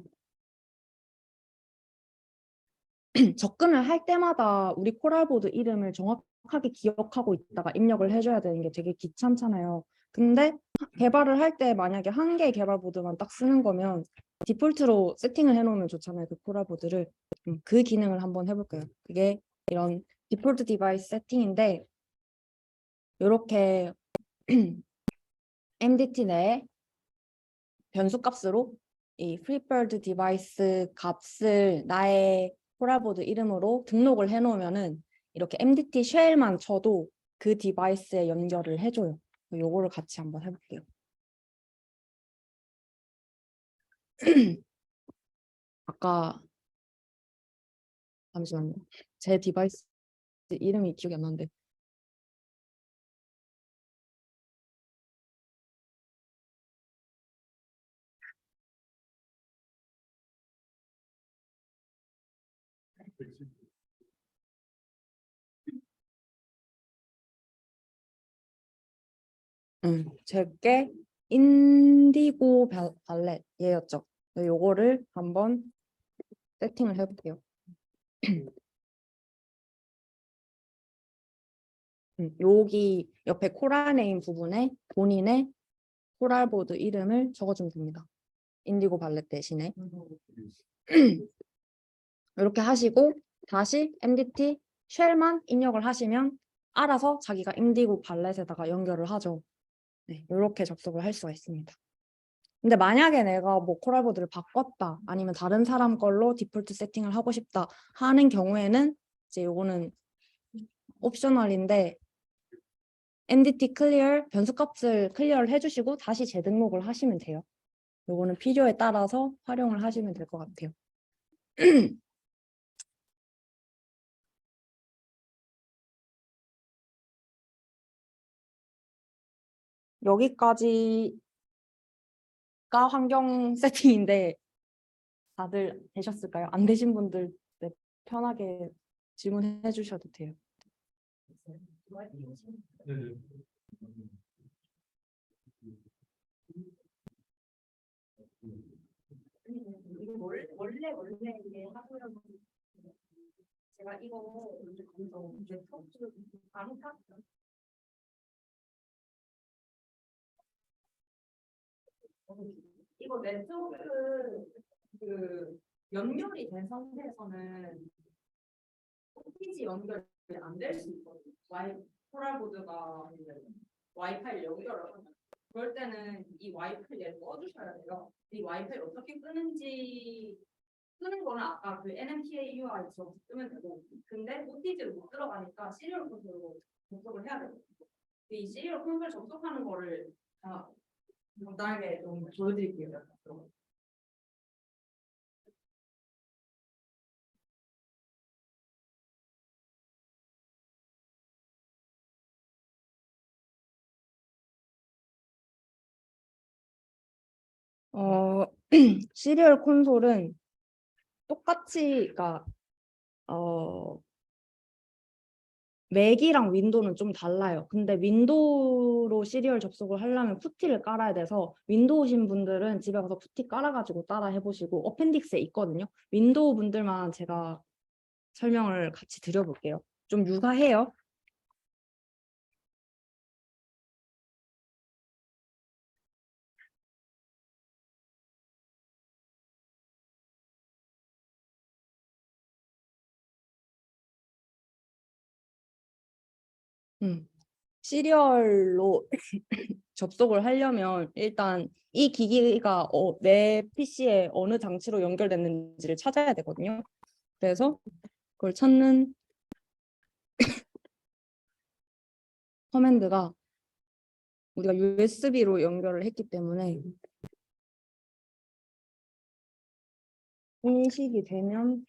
접근을 할 때마다 우리 코랄보드 이름을 정확하게 기억하고 있다가 입력을 해줘야 되는 게 되게 귀찮잖아요. 근데 개발을 할 때 만약에 한 개의 개발보드만 딱 쓰는 거면 디폴트로 세팅을 해놓으면 좋잖아요. 그 코랄보드를. 그 기능을 한번 해볼까요? 그게 이런 디폴트 디바이스 세팅인데 이렇게 MDT 내에 변수 값으로 이 프리퍼드 디바이스 값을 나의 코랄보드 이름으로 등록을 해놓으면은 이렇게 MDT 쉘만 쳐도 그 디바이스에 연결을 해줘요. 요거를 같이 한번 해볼게요. 아까 잠시만요. 제 디바이스 이름이 기억이 안 나는데. 제게 인디고 발렛 얘였죠. 요거를 한번 세팅을 해볼게요. 여기 옆에 코랄 네임 부분에 본인의 코랄보드 이름을 적어주면 됩니다. 인디고 발렛 대신에. 이렇게 하시고 다시 MDT 쉘만 입력을 하시면 알아서 자기가 인디고 발렛에다가 연결을 하죠. 네, 이렇게 접속을 할 수가 있습니다. 근데 만약에 내가 뭐 코랄보드를 바꿨다 아니면 다른 사람 걸로 디폴트 세팅을 하고 싶다 하는 경우에는 이제 요거는 옵셔널인데 MDT 클리어 변수값을 클리어를 해주시고 다시 재등록을 하시면 돼요. 요거는 필요에 따라서 활용을 하시면 될 것 같아요. 여기까지가 환경 세팅인데 다들 되셨을까요? 안 되신 분들 네, 편하게 질문해 주셔도 돼요. 원래 이게 하고요. 제가 이거 이제 토크 강의사 이거 네트워크 그 연결이 된 상태에서는 홈페이지 연결이 안 될 수 있거든요. 코랄보드가 와이파이를 연결을 하면 그럴 때는 이 와이파이를 꺼주셔야 돼요. 이 와이파이를 어떻게 끄는지 끄는 거는 아까 그 NMPA UI에서 끄면 되고 근데 OTG를 못 들어가니까 시리얼 콘솔로 접속을 해야 되거든요. 이 시리얼 콘솔 접속하는 거를 간단하게 좀 보여드릴게요. 시리얼 콘솔은 똑같이, 그러니까 맥이랑 윈도우는 좀 달라요. 근데 윈도우로 시리얼 접속을 하려면 푸티를 깔아야 돼서 윈도우신 분들은 집에 가서 푸티 깔아가지고 따라 해보시고 어펜딕스에 있거든요. 윈도우 분들만 제가 설명을 같이 드려볼게요. 좀 유사해요. 시리얼로 접속을 하려면 일단 이 기기가 내 PC에 어느 장치로 연결됐는지를 찾아야 되거든요. 그래서 그걸 찾는 커맨드가 우리가 USB로 연결을 했기 때문에 인식이 되면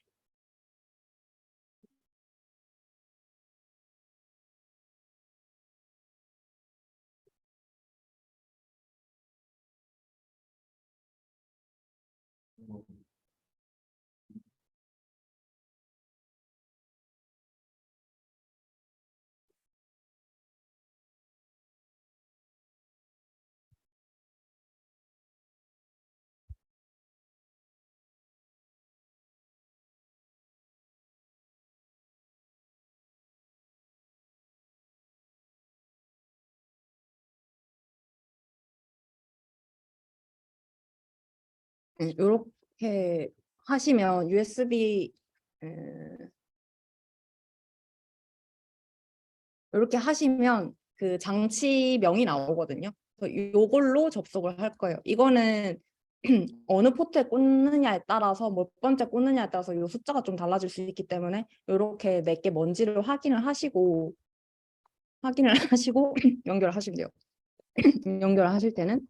이렇게 하시면 USB 이렇게 하시면 그 장치명이 나오거든요. 그래서 이걸로 접속을 할 거예요. 이거는 어느 포트에 꽂느냐에 따라서 몇 번째 꽂느냐에 따라서 이 숫자가 좀 달라질 수 있기 때문에 이렇게 몇 개 뭔지를 확인을 하시고 연결을 하시면 돼요. 연결을 하실 때는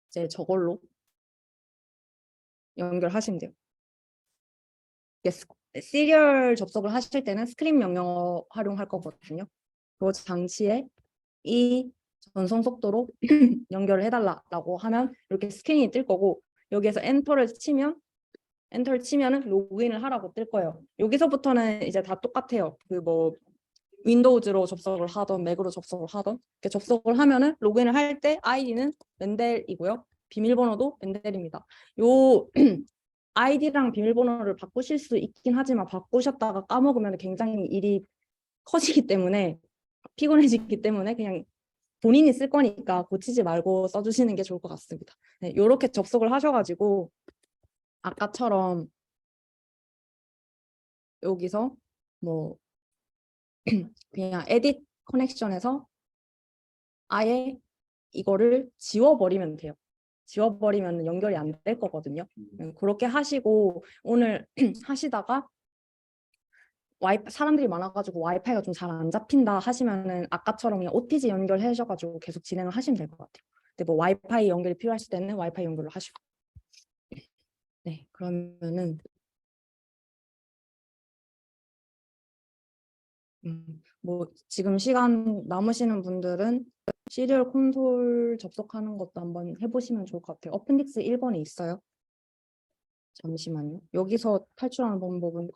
이제 저걸로 연결하시면 돼요. 시리얼 접속을 하실 때는 스크린 명령어 활용할 거거든요. 그 장치에 이 전송 속도로 연결을 해달라고 하면 이렇게 스크린이 뜰 거고 여기에서 엔터를 치면은 로그인을 하라고 뜰 거예요. 여기서부터는 이제 다 똑같아요. 그 뭐 윈도우즈로 접속을 하던 맥으로 접속을 하던 이렇게 접속을 하면은 로그인을 할 때 아이디는 멘델이고요. 비밀번호도 멘델입니다. 요 아이디랑 비밀번호를 바꾸실 수 있긴 하지만 바꾸셨다가 까먹으면 굉장히 일이 커지기 때문에 피곤해지기 때문에 그냥 본인이 쓸 거니까 고치지 말고 써주시는 게 좋을 것 같습니다. 네, 이렇게 접속을 하셔가지고 아까처럼 여기서 뭐 그냥 에딧 커넥션에서 아예 이거를 지워버리면 돼요. 지워버리면 연결이 안 될 거거든요. 그렇게 하시고 오늘 하시다가 사람들이 많아가지고 와이파이가 좀 잘 안 잡힌다 하시면은 아까처럼 그냥 OTG 연결하셔가지고 계속 진행을 하시면 될 것 같아요. 근데 뭐 와이파이 연결이 필요하실 때는 와이파이 연결을 하시고. 네, 그러면은 뭐 지금 시간 남으시는 분들은 시리얼 콘솔 접속하는 것도 한번 해보시면 좋을 것 같아요. 어펜딕스 1번에 있어요. 잠시만요. 여기서 탈출하는 방법은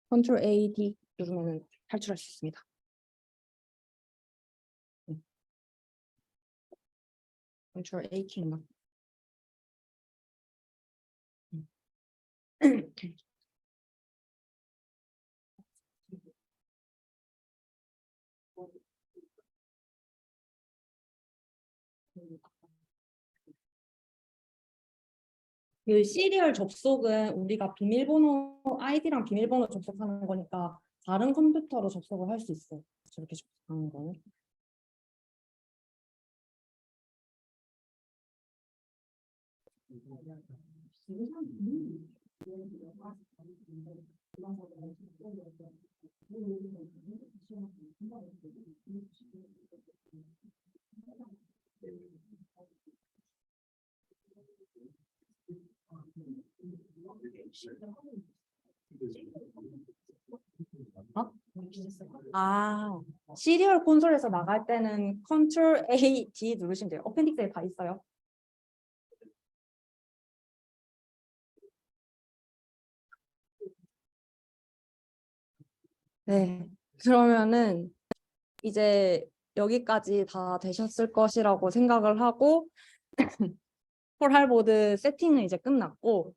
컨트롤 A, D 누르면 탈출할 수 있습니다. 컨트롤 A 키인가? 그 시리얼 접속은 우리가 비밀번호 아이디랑 비밀번호 접속하는 거니까 다른 컴퓨터로 접속을 할 수 있어요. 저렇게 접속하는 거는. 어? 아, 시리얼 콘솔에서 나갈 때는 컨트롤 A, D 누르시면 돼요. 어펜딕스에 다 있어요. 네, 그러면은 이제 여기까지 다 되셨을 것이라고 생각을 하고 폴할보드 세팅은 이제 끝났고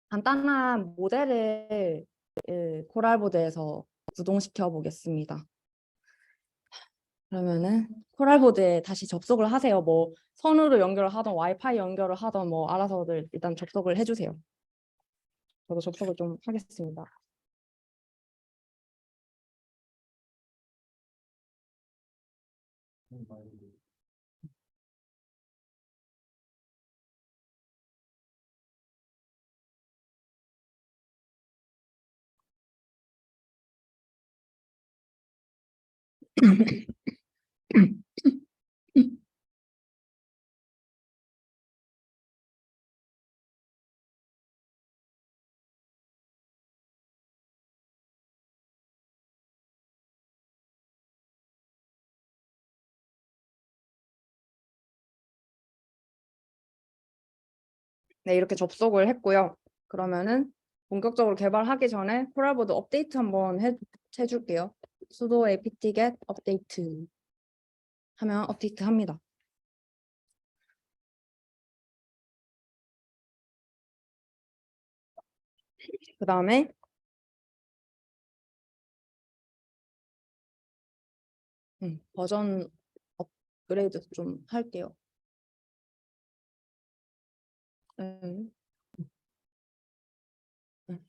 간단한 모델을 코랄보드에서 구동시켜 보겠습니다. 그러면은 코랄보드에 다시 접속을 하세요. 뭐 선으로 연결을 하던 와이파이 연결을 하던 뭐 알아서들 일단 접속을 해주세요. 저도 접속을 좀 하겠습니다. 네, 이렇게 접속을 했고요. 그러면은 본격적으로 개발하기 전에 코랄보드 업데이트 한번 해줄게요. sudo apt-get 업데이트 하면 업데이트 합니다. 그 다음에 버전 업그레이드 좀 할게요. 음, 음.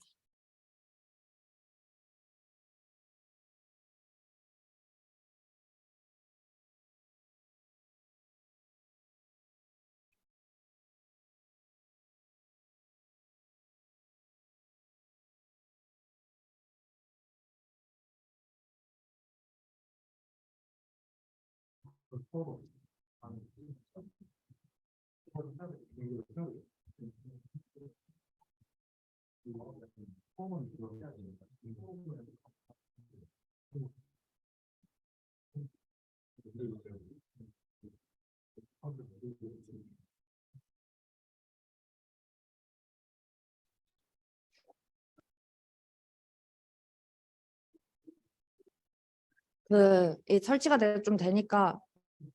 이 설치가 좀 되니까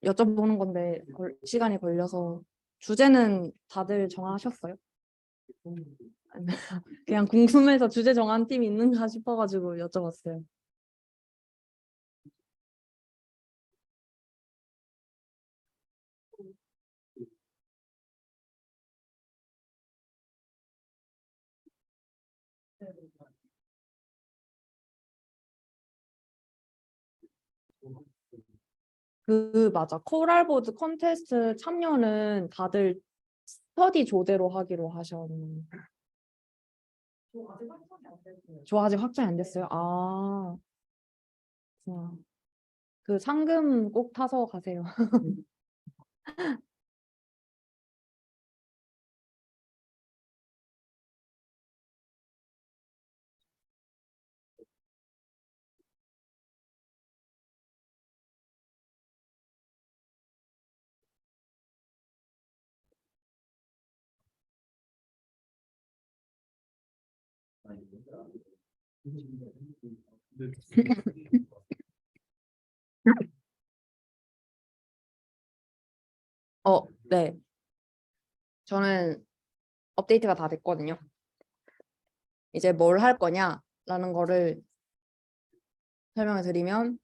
여쭤보는 건데 시간이 걸려서 주제는 다들 정하셨어요? 그냥 궁금해서 주제 정한 팀이 있는가 싶어가지고 여쭤봤어요. 맞아. 코랄보드 콘테스트 참여는 다들 스터디 조대로 하기로 하셨는데. 저 아직 확정이 안 됐어요. 아, 그렇구나. 그 상금 꼭 타서 가세요. 네. 저는 업데이트가 다 됐거든요. 이제 뭘 할 거냐라는 거를 설명을 드리면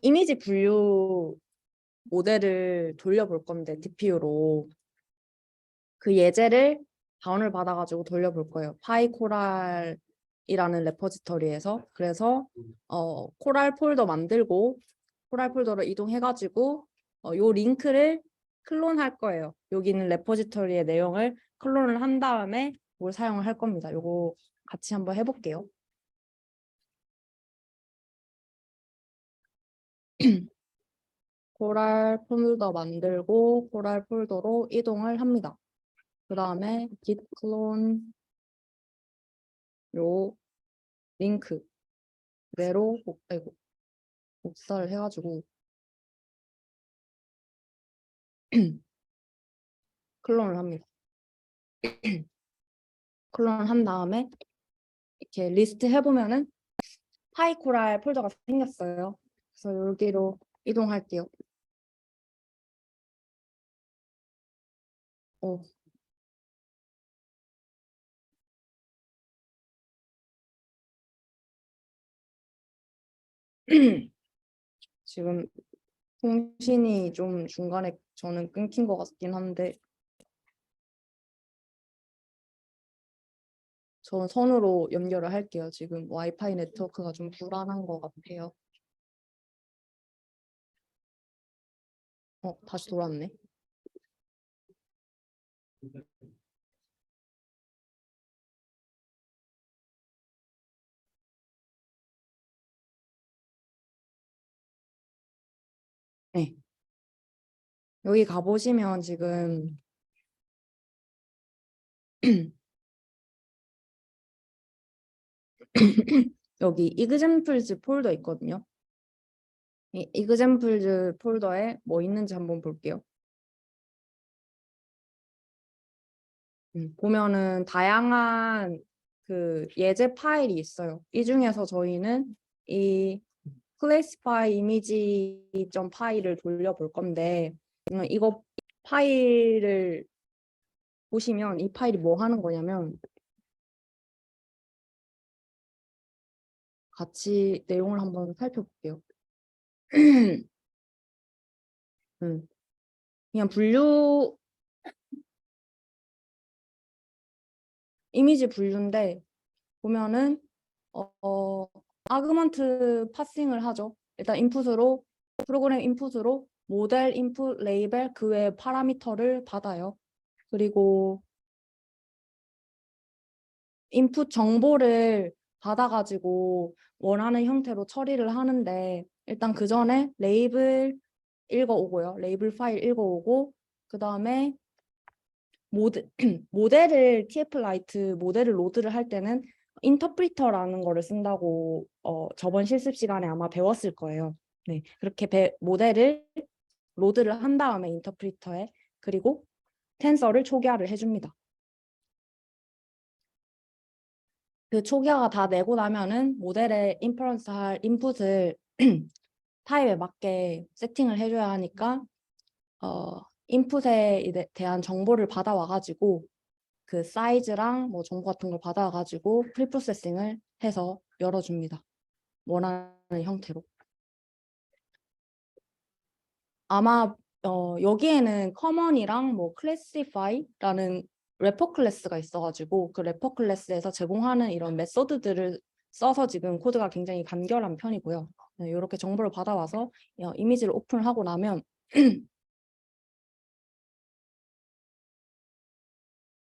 이미지 분류 모델을 돌려볼 건데 TPU로 그 예제를 다운을 받아가지고 돌려볼 거예요. 파이코랄이라는 레포지터리에서. 그래서 코랄 폴더 만들고 코랄 폴더로 이동해가지고 요 링크를 클론할 거예요. 여기 있는 레포지터리의 내용을 클론을 한 다음에 뭘 사용을 할 겁니다. 요거 같이 한번 해볼게요. 코랄 폴더 만들고 코랄 폴더로 이동을 합니다. 그 다음에 git clone 요 링크 그대로 복사를 해가지고 클론을 합니다. 클론을 한 다음에 이렇게 리스트 해보면은 파이코랄 폴더가 생겼어요. 그래서 여기로 이동할게요. 어. 지금 통신이 좀 중간에 저는 끊긴 것 같긴 한데 저는 선으로 연결을 할게요. 지금 와이파이 네트워크가 좀 불안한 것 같아요. 다시 돌아왔네. 네. 여기 가보시면 지금 여기 examples 폴더 있거든요. 이 examples 폴더에 뭐 있는지 한번 볼게요. 보면은 다양한 그 예제 파일이 있어요. 이 중에서 저희는 이 classify image 파일을 돌려볼 건데 이거 파일을 보시면 이 파일이 뭐 하는 거냐면 같이 내용을 한번 살펴볼게요. 그냥 분류 이미지 분류인데 보면은 아그먼트 파싱을 하죠. 일단 인풋으로 프로그램 인풋으로 모델 인풋 레이벨 그 외 파라미터를 받아요. 그리고 인풋 정보를 받아가지고 원하는 형태로 처리를 하는데 일단 그 전에 레이블 읽어오고요. 레이블 파일 읽어오고 그 다음에 모델을 TF-라이트 모델을 로드를 할 때는 인터프리터라는 거를 쓴다고 저번 실습 시간에 아마 배웠을 거예요. 네, 그렇게 모델을 로드를 한 다음에 인터프리터에 그리고 텐서를 초기화를 해줍니다. 그 초기화가 다 내고 나면은 모델에 인퍼런스 할 인풋을 타입에 맞게 세팅을 해줘야 하니까 인풋에 대한 정보를 받아와가지고 그 사이즈랑 뭐 정보 같은 걸 받아와가지고 프리프로세싱을 해서 열어줍니다. 원하는 형태로. 아마 여기에는 커먼이랑 뭐 클래시파이라는 래퍼 클래스가 있어가지고 그 래퍼 클래스에서 제공하는 이런 메소드들을 써서 지금 코드가 굉장히 간결한 편이고요. 네, 이렇게 정보를 받아와서 이미지를 오픈을 하고 나면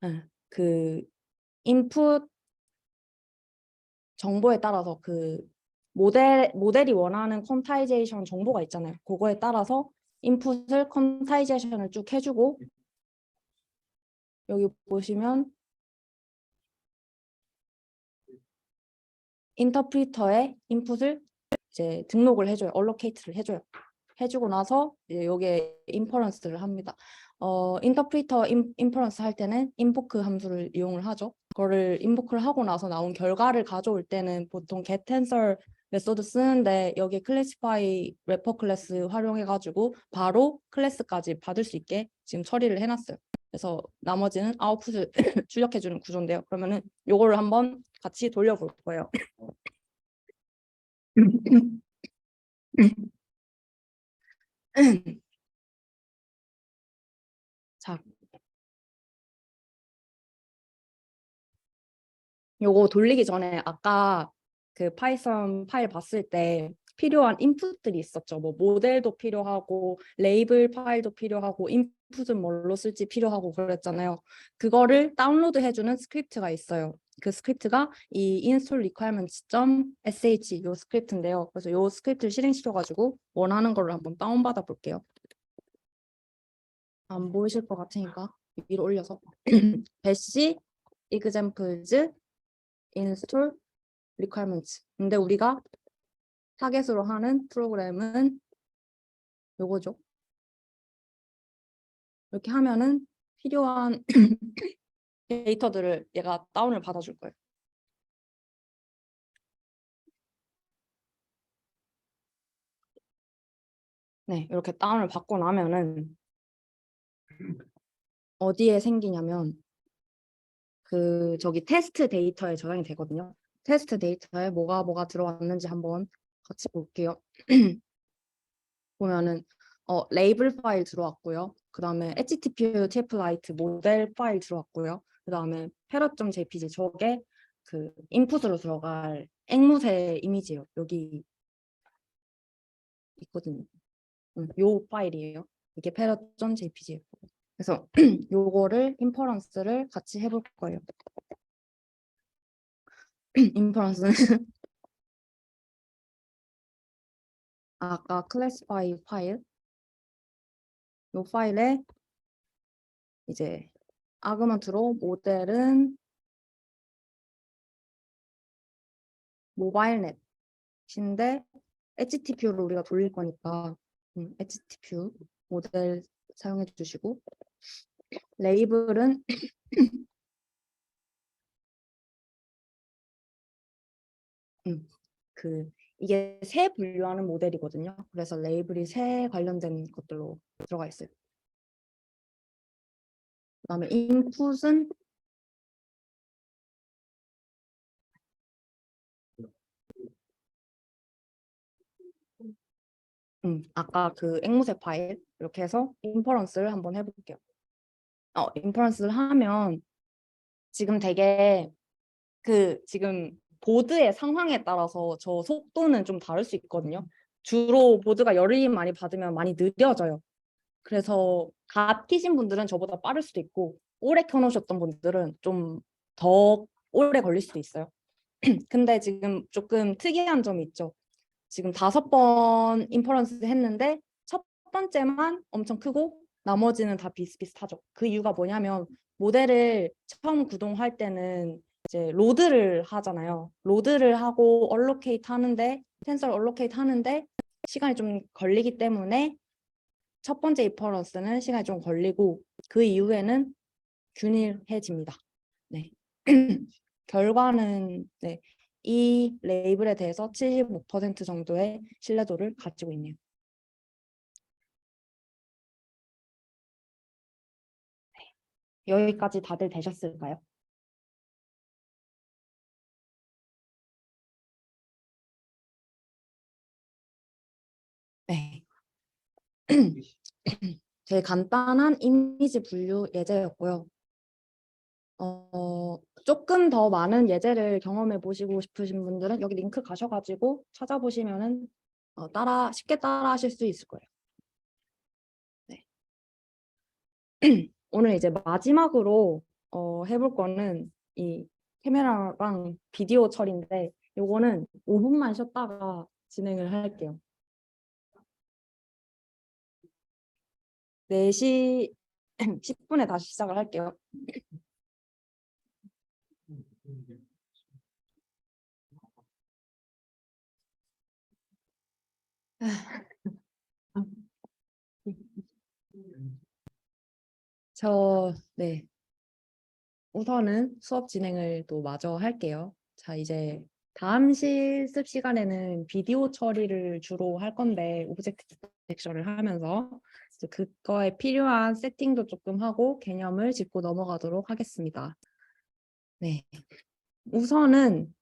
네, 그 인풋 정보에 따라서 그 모델이 원하는 퀀타이제이션 정보가 있잖아요. 그거에 따라서 인풋을 퀀타이제이션을 쭉 해주고 여기 보시면 인터프리터에 인풋을 이제 등록을 해줘요. 얼로케이트를 해줘요. 해주고 나서 이제 여기에 인퍼런스를 합니다. 인터프리터 인퍼런스 할 때는 인보크 함수를 이용을 하죠. 그거를 인보크를 하고 나서 나온 결과를 가져올 때는 보통 getTensor 메소드 쓰는데 여기 classify wrapper 클래스 활용해가지고 바로 클래스까지 받을 수 있게 지금 처리를 해놨어요. 그래서 나머지는 아웃풋을 출력해주는 구조인데요. 그러면은 요거를 한번 같이 돌려볼 거예요. 자, 요거 돌리기 전에 아까 그 파이썬 파일 봤을 때 필요한 인풋들이 있었죠. 뭐 모델도 필요하고 레이블 파일도 필요하고 인풋은 뭘로 쓸지 필요하고 그랬잖아요. 그거를 다운로드 해주는 스크립트가 있어요. 그 스크립트가 이 install requirements.sh 요 스크립트인데요. 그래서 요 스크립트를 실행시켜가지고 원하는 거를 한번 다운받아 볼게요. 안 보이실 것 같으니까 위로 올려서 bash examples install requirements. 근데 우리가 타겟으로 하는 프로그램은 요거죠. 이렇게 하면은 필요한 데이터들을 얘가 다운을 받아줄 거예요. 네, 이렇게 다운을 받고 나면은 어디에 생기냐면 그 저기 테스트 데이터에 저장이 되거든요. 테스트 데이터에 뭐가 들어왔는지 한번 같이 볼게요. 보면은 레이블 파일 들어왔고요. 그 다음에 HTTP TF-Lite 모델 파일 들어왔고요. 그 다음에 parrot.jpg 저게 그 인풋으로 들어갈 앵무새 이미지예요. 여기 있거든요. 요 파일이에요. 이게 parrot.jpg예요. 그래서 요거를 인퍼런스를 같이 해볼 거예요. 인퍼런스는 아까 classify 파일 요 파일에 이제 아그먼트로 모델은 모바일넷인데 HTTP를 우리가 돌릴 거니까 HTTP 모델 사용해 주시고 레이블은 그 이게 새 분류하는 모델이거든요. 그래서 레이블이 새 관련된 것들로 들어가 있어요. 그다음에 인풋은 아까 그 앵무새 파일 이렇게 해서 인퍼런스를 한번 해볼게요. 인퍼런스를 하면 지금 되게 그 지금 보드의 상황에 따라서 저 속도는 좀 다를 수 있거든요. 주로 보드가 열이 많이 받으면 많이 느려져요. 그래서 갓 키신 분들은 저보다 빠를 수도 있고 오래 켜놓으셨던 분들은 좀 더 오래 걸릴 수도 있어요. 근데 지금 조금 특이한 점이 있죠. 지금 5번 인퍼런스 했는데 첫 번째만 엄청 크고 나머지는 다 비슷비슷하죠. 그 이유가 뭐냐면 모델을 처음 구동할 때는 이제 로드를 하잖아요. 로드를 하고 얼로케이트 하는데 텐서를 얼로케이트 하는데 시간이 좀 걸리기 때문에 첫 번째 인퍼런스는 시간이 좀 걸리고 그 이후에는 균일해집니다. 네. 결과는 네. 이 레이블에 대해서 75% 정도의 신뢰도를 가지고 있네요. 여기까지 다들 되셨을까요? 네. 되게 간단한 이미지 분류 예제였고요. 조금 더 많은 예제를 경험해 보시고 싶으신 분들은 여기 링크 가셔가지고 찾아보시면은 쉽게 따라 하실 수 있을 거예요. 네. 오늘 이제 마지막으로 해볼 거는 이 카메라랑 비디오 처리인데 요거는 5분만 쉬었다가 진행을 할게요. 4시 10분에 다시 시작을 할게요. 네. 우선은 수업 진행을 또 마저 할게요. 자, 이제 다음 실습 시간에는 비디오 처리를 주로 할 건데, 오브젝트 디텍션을 하면서 이제 그거에 필요한 세팅도 조금 하고 개념을 짚고 넘어가도록 하겠습니다. 네. 우선은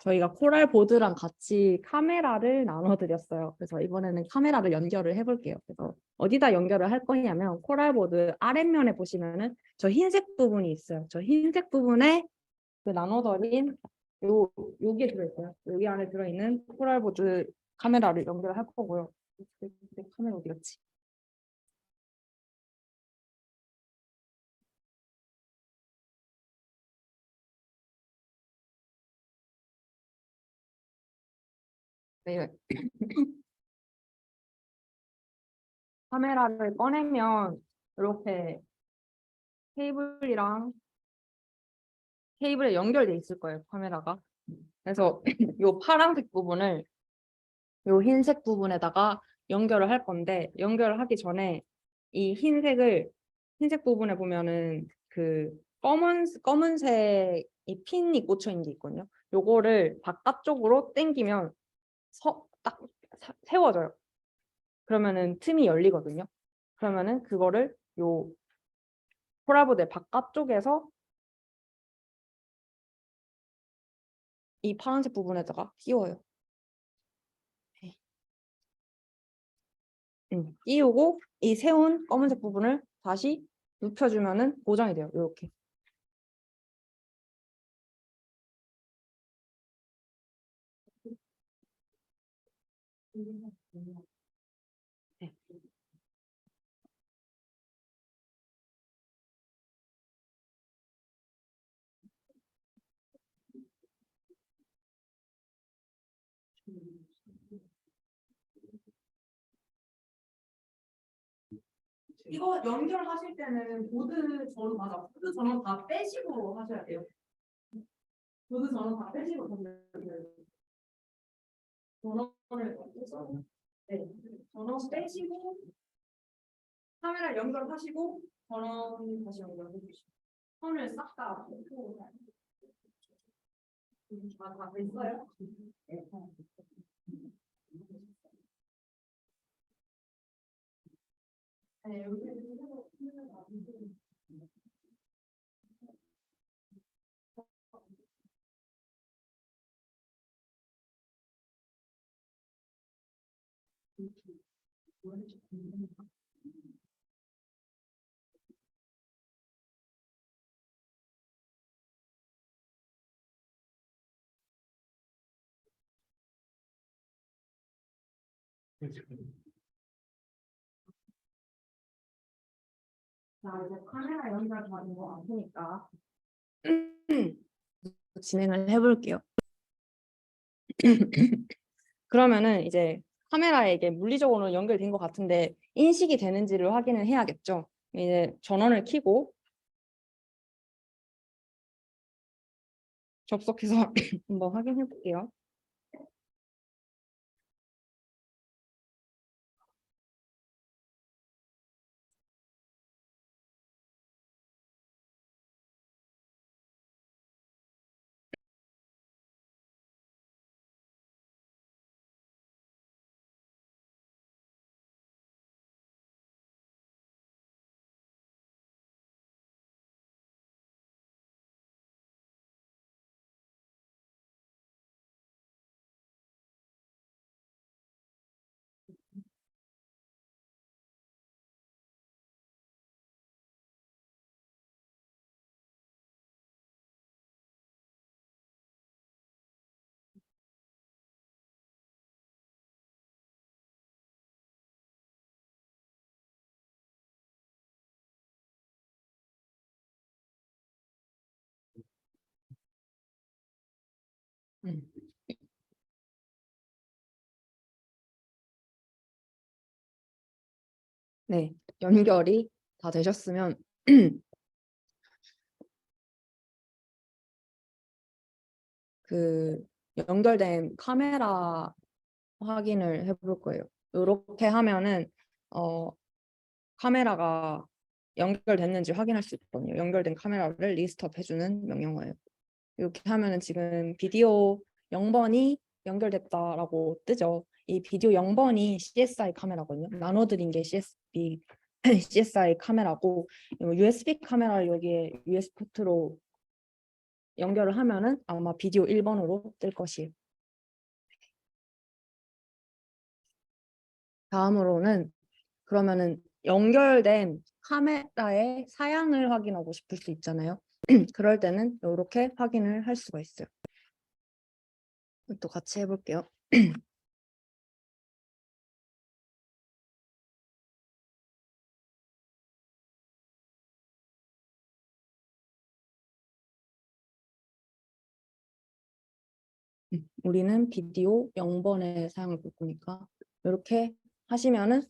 저희가 코랄 보드랑 같이 카메라를 나눠드렸어요. 그래서 이번에는 카메라를 연결을 해볼게요. 그래서 어디다 연결을 할 거냐면 코랄 보드 아랫면에 보시면은 저 흰색 부분이 있어요. 저 흰색 부분에 그 나눠드린 여기에 들어있어요. 여기 안에 들어있는 코랄 보드 카메라를 연결할 거고요. 내 카메라 어디 갔지? 네. 카메라를 꺼내면 이렇게 케이블이랑 케이블에 연결돼 있을 거예요, 카메라가. 그래서 이 파란색 부분을 요 흰색 부분에다가 연결을 할 건데 연결을 하기 전에 이 흰색 부분에 보면은 그 검은색 이 핀이 꽂혀 있는 게 있거든요. 요거를 바깥쪽으로 당기면 딱 세워져요. 그러면은 틈이 열리거든요. 그러면은 그거를 요 폴라보드 바깥쪽에서 이 파란색 부분에다가 끼워요. 끼우고 이 세운 검은색 부분을 다시 눕혀주면은 고정이 돼요. 이렇게. 네. 이거 연결하실 때는 보드 전원 다 빼시고 하셔야 돼요. 보드 전원 다 빼시고 전원을 네. 전원 빼시고 카메라 연결하시고 전원 다시 연결해 주시고 선을 싹다 빼고 다 됐어요? 네. 네, 여기 자, 이제 카메라 연결 다 된 거 같으니까 진행을 해볼게요. 그러면은 이제 카메라에 이게 물리적으로 연결된 것 같은데 인식이 되는지를 확인을 해야겠죠. 이제 전원을 켜고 접속해서 한번 확인해 볼게요. 음. 네, 연결이 다 되셨으면 그 연결된 카메라 확인을 해볼 거예요. 이렇게 하면은 어, 카메라가 연결됐는지 확인할 수 있거든요. 연결된 카메라를 리스트업 해주는 명령어예요. 이렇게 하면은 지금 비디오 0번이 연결됐다라고 뜨죠. 이 비디오 0번이 CSI 카메라거든요. 나눠드린 게 CSI 카메라고 USB 카메라를 여기에 USB 포트로 연결을 하면은 아마 비디오 1번으로 뜰 것이에요. 다음으로는 그러면은 연결된 카메라의 사양을 확인하고 싶을 수 있잖아요. 그럴 때는 이렇게 확인을 할 수가 있어요. 또 같이 해볼게요. 우리는 비디오 0번의 사양을 볼 거니까 이렇게 하시면은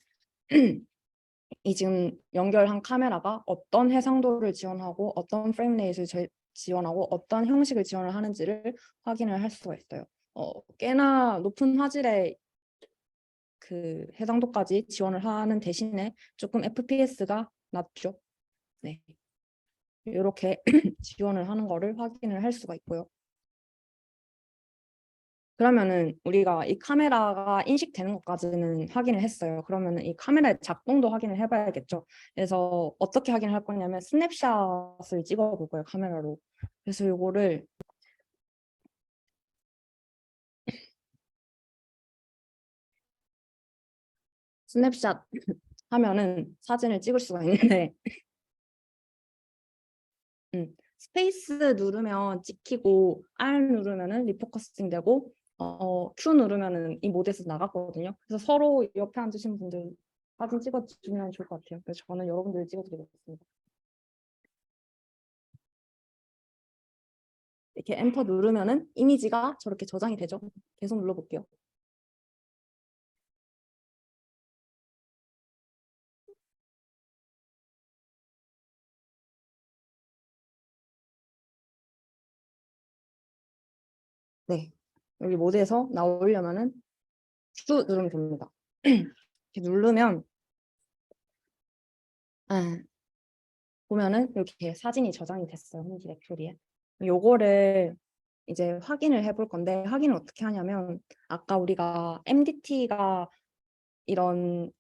이 지금 연결한 카메라가 어떤 해상도를 지원하고 어떤 프레임 레이트를 지원하고 어떤 형식을 지원을 하는지를 확인을 할 수가 있어요. 꽤나 높은 화질의 그 해상도까지 지원을 하는 대신에 조금 FPS가 낮죠. 네, 이렇게 지원을 하는 거를 확인을 할 수가 있고요. 그러면은 우리가 이 카메라가 인식되는 것까지는 확인을 했어요. 그러면은 이 카메라의 작동도 확인을 해봐야겠죠. 그래서 어떻게 확인을 할 거냐면 스냅샷을 찍어 볼 거예요, 카메라로. 그래서 이거를 스냅샷 하면은 사진을 찍을 수가 있는데 스페이스 누르면 찍히고 R 누르면은 리포커싱 되고 Q 누르면은 이 모드에서 나갔거든요. 그래서 서로 옆에 앉으신 분들 사진 찍어주면 좋을 것 같아요. 그래서 저는 여러분들 찍어드리겠습니다. 이렇게 엔터 누르면은 이미지가 저렇게 저장이 되죠. 계속 눌러볼게요. 네, 여기 모드에서 나오려면은 Q 누르면 됩니다. 이렇게 누르면 아, 보면은 이렇게 사진이 저장이 됐어요. 홈 디렉토리에. 요거를 이제 확인을 해볼 건데 확인을 어떻게 하냐면 아까 우리가 MDT가 이런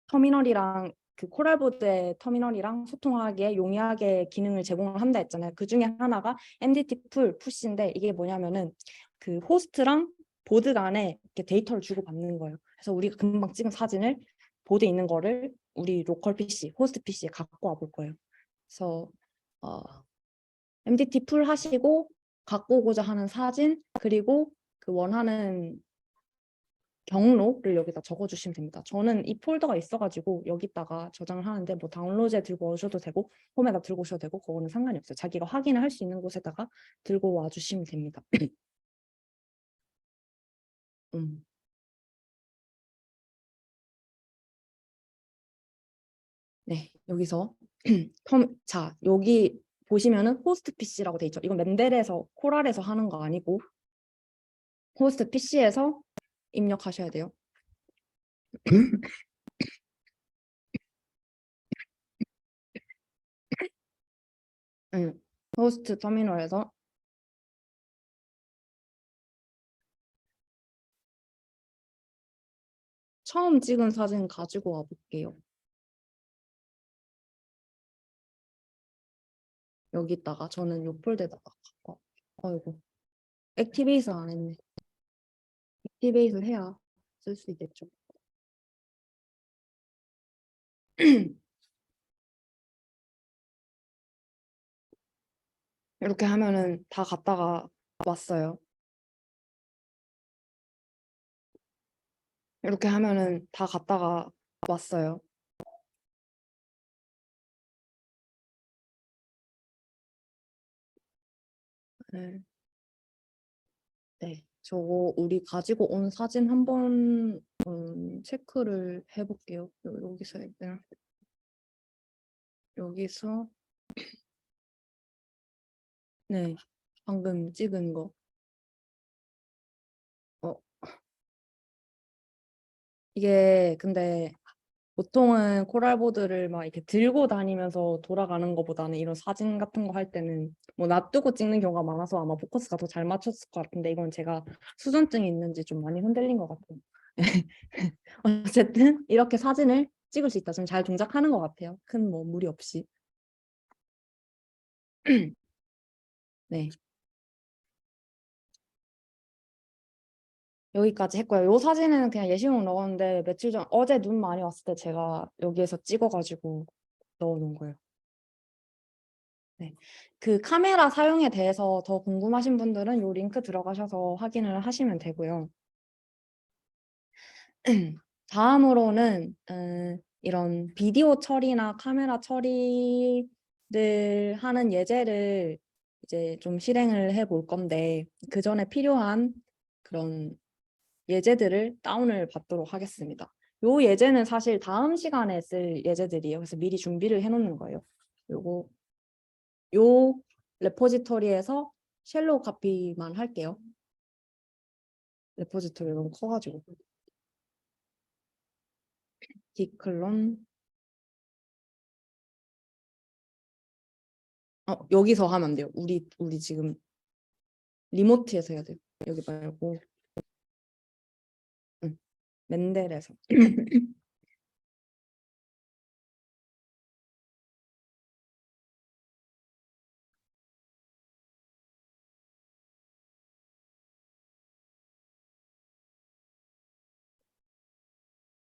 터미널이랑 그 코랄보드의 터미널이랑 소통하기에 용이하게 기능을 제공을 한다 했잖아요. 그 중에 하나가 MDT 풀 푸시인데 이게 뭐냐면은 그 호스트랑 보드 간에 이렇게 데이터를 주고받는 거예요. 그래서 우리가 금방 찍은 사진을 보드에 있는 거를 우리 로컬 PC, 호스트 PC에 갖고 와볼 거예요. 그래서 어, MDT 풀 하시고 갖고 오고자 하는 사진 그리고 그 원하는 경로를 여기다 적어주시면 됩니다. 저는 이 폴더가 있어가지고 여기다가 저장을 하는데 뭐 다운로드에 들고 오셔도 되고 홈에다 들고 오셔도 되고 그거는 상관이 없어요. 자기가 확인을 할 수 있는 곳에다가 들고 와주시면 됩니다. 음. 네, 여기서 자 여기 보시면은 호스트 PC라고 돼 있죠. 이건 맨델에서 코랄에서 하는 거 아니고 호스트 PC에서 입력하셔야 돼요. 호스트 터미널에서 처음 찍은 사진 가지고 와볼게요. 여기다가 저는 요 폴더에다가 갖고 아이고 액티베이트 안 했네. 액티베이트를 해야 쓸 수 있겠죠. 이렇게 하면은 다 갔다가 왔어요. 이렇게 하면은 다 갔다가 왔어요. 네. 네, 저거 우리 가지고 온 사진 한번 체크를 해볼게요. 여기서 일단 여기서 네, 방금 찍은 거. 어, 이게 근데 보통은 코랄보드를 막 이렇게 들고 다니면서 돌아가는 것보다는 이런 사진 같은 거 할 때는 뭐 놔두고 찍는 경우가 많아서 아마 포커스가 더 잘 맞췄을 것 같은데 이건 제가 수전증이 있는지 좀 많이 흔들린 것 같아요. 어쨌든 이렇게 사진을 찍을 수 있다. 좀 잘 동작하는 것 같아요. 큰 뭐 무리 없이. 네, 여기까지 했고요. 이 사진은 그냥 예시용 넣었는데 며칠 전 어제 눈 많이 왔을 때 제가 여기에서 찍어가지고 넣어놓은 거예요. 네. 그 카메라 사용에 대해서 더 궁금하신 분들은 이 링크 들어가셔서 확인을 하시면 되고요. 다음으로는 이런 비디오 처리나 카메라 처리를 하는 예제를 이제 좀 실행을 해볼 건데 그 전에 필요한 그런 예제들을 다운을 받도록 하겠습니다. 요 예제는 사실 다음 시간에 쓸 예제들이에요. 그래서 미리 준비를 해놓는 거예요. 요거 요 레포지토리에서 쉘로우 카피만 할게요. 레포지토리 너무 커가지고. 디클론. 여기서 하면 안 돼요. 우리 지금 리모트에서 해야 돼요. 여기 말고. 응. 멘델에서.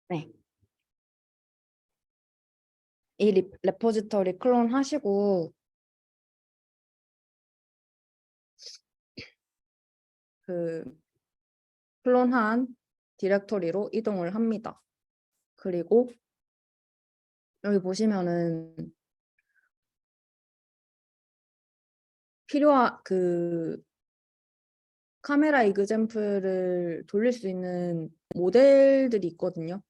네. 이 레포지토리 클론 하시고 그 클론한 디렉토리로 이동을 합니다. 그리고 여기 보시면은 필요한 그 카메라 이그젬플을 돌릴 수 있는 모델들이 있거든요.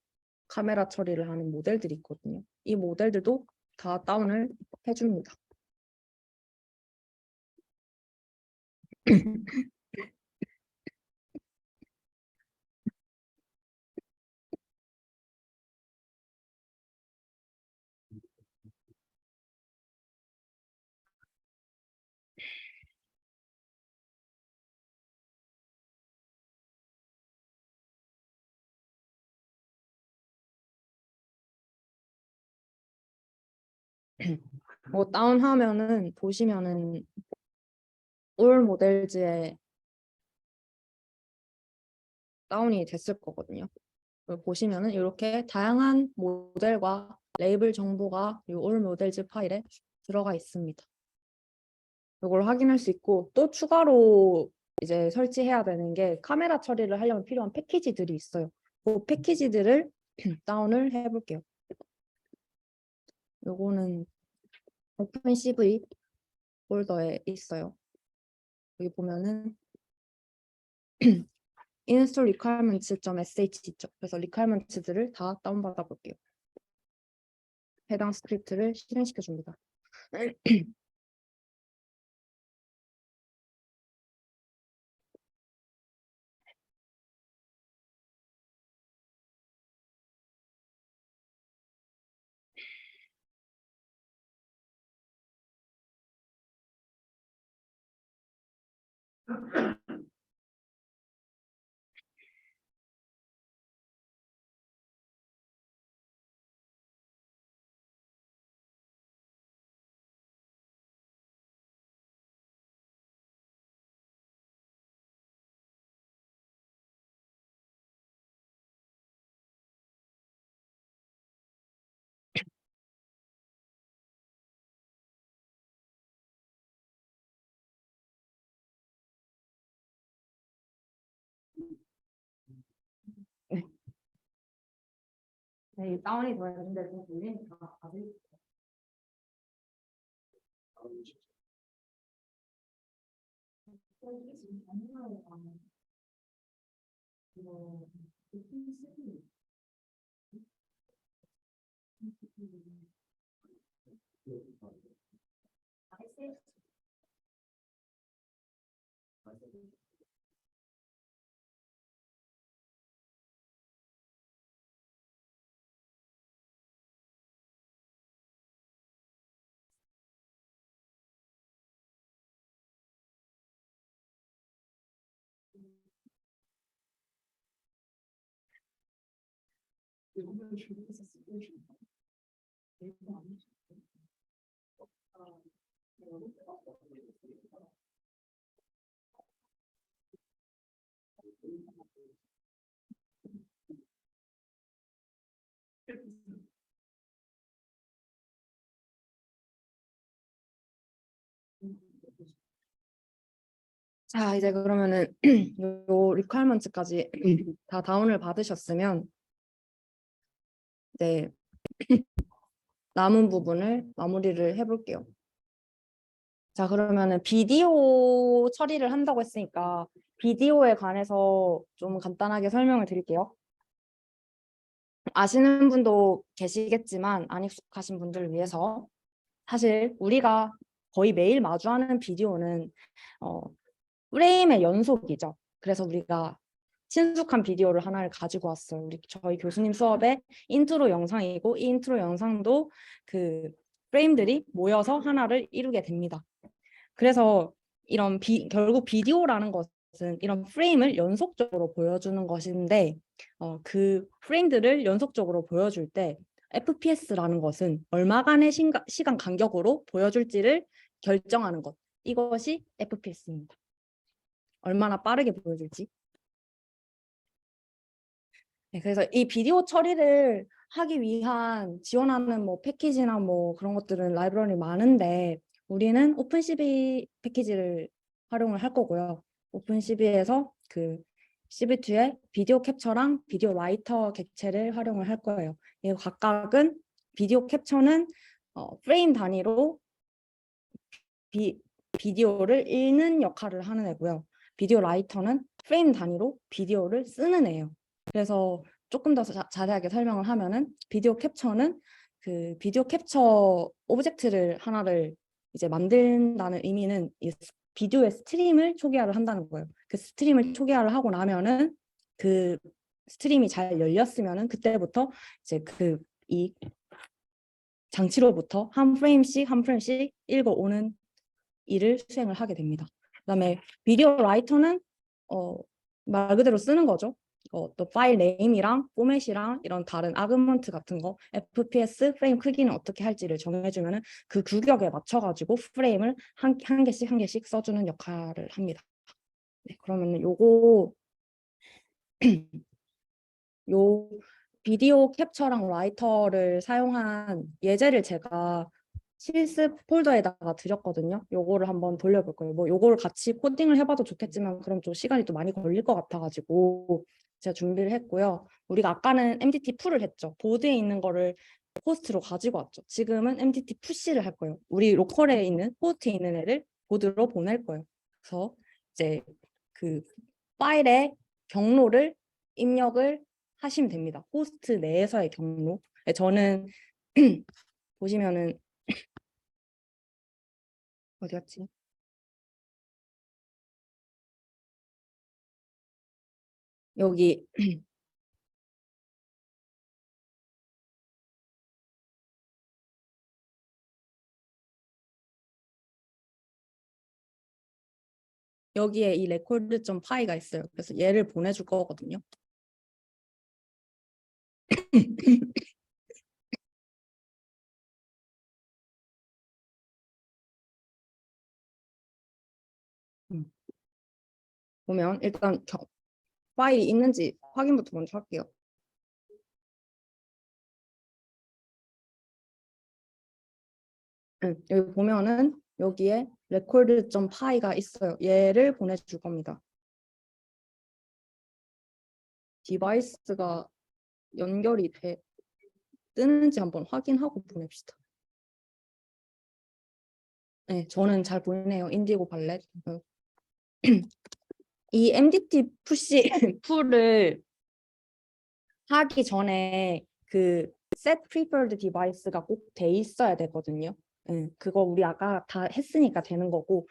카메라 처리를 하는 모델들이 있거든요. 이 모델들도 다 다운을 해줍니다. 다운하면은 보시면은 올 모델즈에 다운이 됐을 거거든요. 보시면은 이렇게 다양한 모델과 레이블 정보가 이 올 모델즈 파일에 들어가 있습니다. 이걸 확인할 수 있고 또 추가로 이제 설치해야 되는 게 카메라 처리를 하려면 필요한 패키지들이 있어요. 그 패키지들을 다운을 해볼게요. 요거는 오픈CV 폴더에 있어요. 여기 보면은 install requirements.sh 있죠. 그래서 requirements들을 다 다운받아 볼게요. 해당 스크립트를 실행시켜 줍니다. 네, 네, 다운이 돼야 되는데 좀 걸리니까 아직 자, 이제 그러면은 요 리퀘어먼트까지 다 다운을 받으셨으면 이제 남은 부분을 마무리를 해볼게요. 자, 그러면은 비디오 처리를 한다고 했으니까 비디오에 관해서 좀 간단하게 설명을 드릴게요. 아시는 분도 계시겠지만 안 익숙하신 분들을 위해서 사실 우리가 거의 매일 마주하는 비디오는 프레임의 연속이죠. 그래서 우리가 친숙한 비디오를 하나를 가지고 왔어요. 저희 교수님 수업의 인트로 영상이고 이 인트로 영상도 그 프레임들이 모여서 하나를 이루게 됩니다. 그래서 이런 결국 비디오라는 것은 이런 프레임을 연속적으로 보여주는 것인데 그 프레임들을 연속적으로 보여줄 때 FPS라는 것은 얼마간의 시간 간격으로 보여줄지를 결정하는 것. 이것이 FPS입니다. 얼마나 빠르게 보여줄지. 네, 그래서 이 비디오 처리를 하기 위한 지원하는 뭐 패키지나 뭐 그런 것들은 라이브러리 많은데 우리는 오픈CV 패키지를 활용을 할 거고요. 오픈CV에서 그 CV2의 비디오 캡처랑 비디오 라이터 객체를 활용을 할 거예요. 이 각각은 비디오 캡처는 프레임 단위로 비디오를 읽는 역할을 하는 애고요. 비디오 라이터는 프레임 단위로 비디오를 쓰는 애예요. 그래서 조금 더 자세하게 설명을 하면은 비디오 캡처는 그 비디오 캡처 오브젝트를 하나를 이제 만든다는 의미는 이 비디오의 스트림을 초기화를 한다는 거예요. 그 스트림을 초기화를 하고 나면은 그 스트림이 잘 열렸으면은 그때부터 이제 이 장치로부터 한 프레임씩 한 프레임씩 읽어오는 일을 수행을 하게 됩니다. 그다음에 비디오 라이터는 말 그대로 쓰는 거죠. 또 파일 네임이랑 포맷이랑 이런 다른 아그먼트 같은 거 FPS 프레임 크기는 어떻게 할지를 정해주면은 그 규격에 맞춰가지고 프레임을 한 개씩 써주는 역할을 합니다. 네, 그러면 요 비디오 캡처랑 라이터를 사용한 예제를 제가 실습 폴더에다가 드렸거든요. 요거를 한번 돌려볼 거예요. 뭐 요거를 같이 코딩을 해봐도 좋겠지만 그럼 좀 시간이 또 많이 걸릴 것 같아가지고 제가 준비를 했고요. 우리가 아까는 MDT 풀을 했죠. 보드에 있는 거를 호스트로 가지고 왔죠. 지금은 MDT 푸시를 할 거예요. 우리 로컬에 있는 호스트에 있는 애를 보드로 보낼 거예요. 그래서 이제 그 파일의 경로를 입력을 하시면 됩니다. 호스트 내에서의 경로. 저는 보시면은 어디 갔지? 여기 여기에 이 레코드.파이가 파이가 있어요. 그래서 얘를 보내줄 거거든요. 보면 일단 파일이 있는지 확인부터 먼저 할게요. 여기 보면은 여기에 record.py가 있어요. 얘를 보내줄 겁니다. 디바이스가 연결이 뜨는지 한번 확인하고 보냅시다. 네, 저는 잘 보이네요. 인디고 발렛. 이 MDT 푸시 풀을 하기 전에 그 set preferred device가 꼭 돼 있어야 되거든요. 그거 우리 아까 다 했으니까 되는 거고,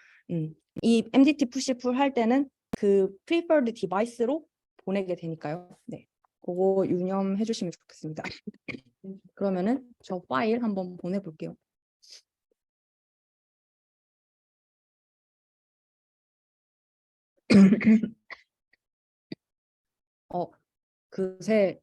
이 MDT 푸시 풀 할 때는 그 preferred device로 보내게 되니까요. 네, 그거 유념해 주시면 좋겠습니다. 그러면은 저 파일 한번 보내볼게요. 그새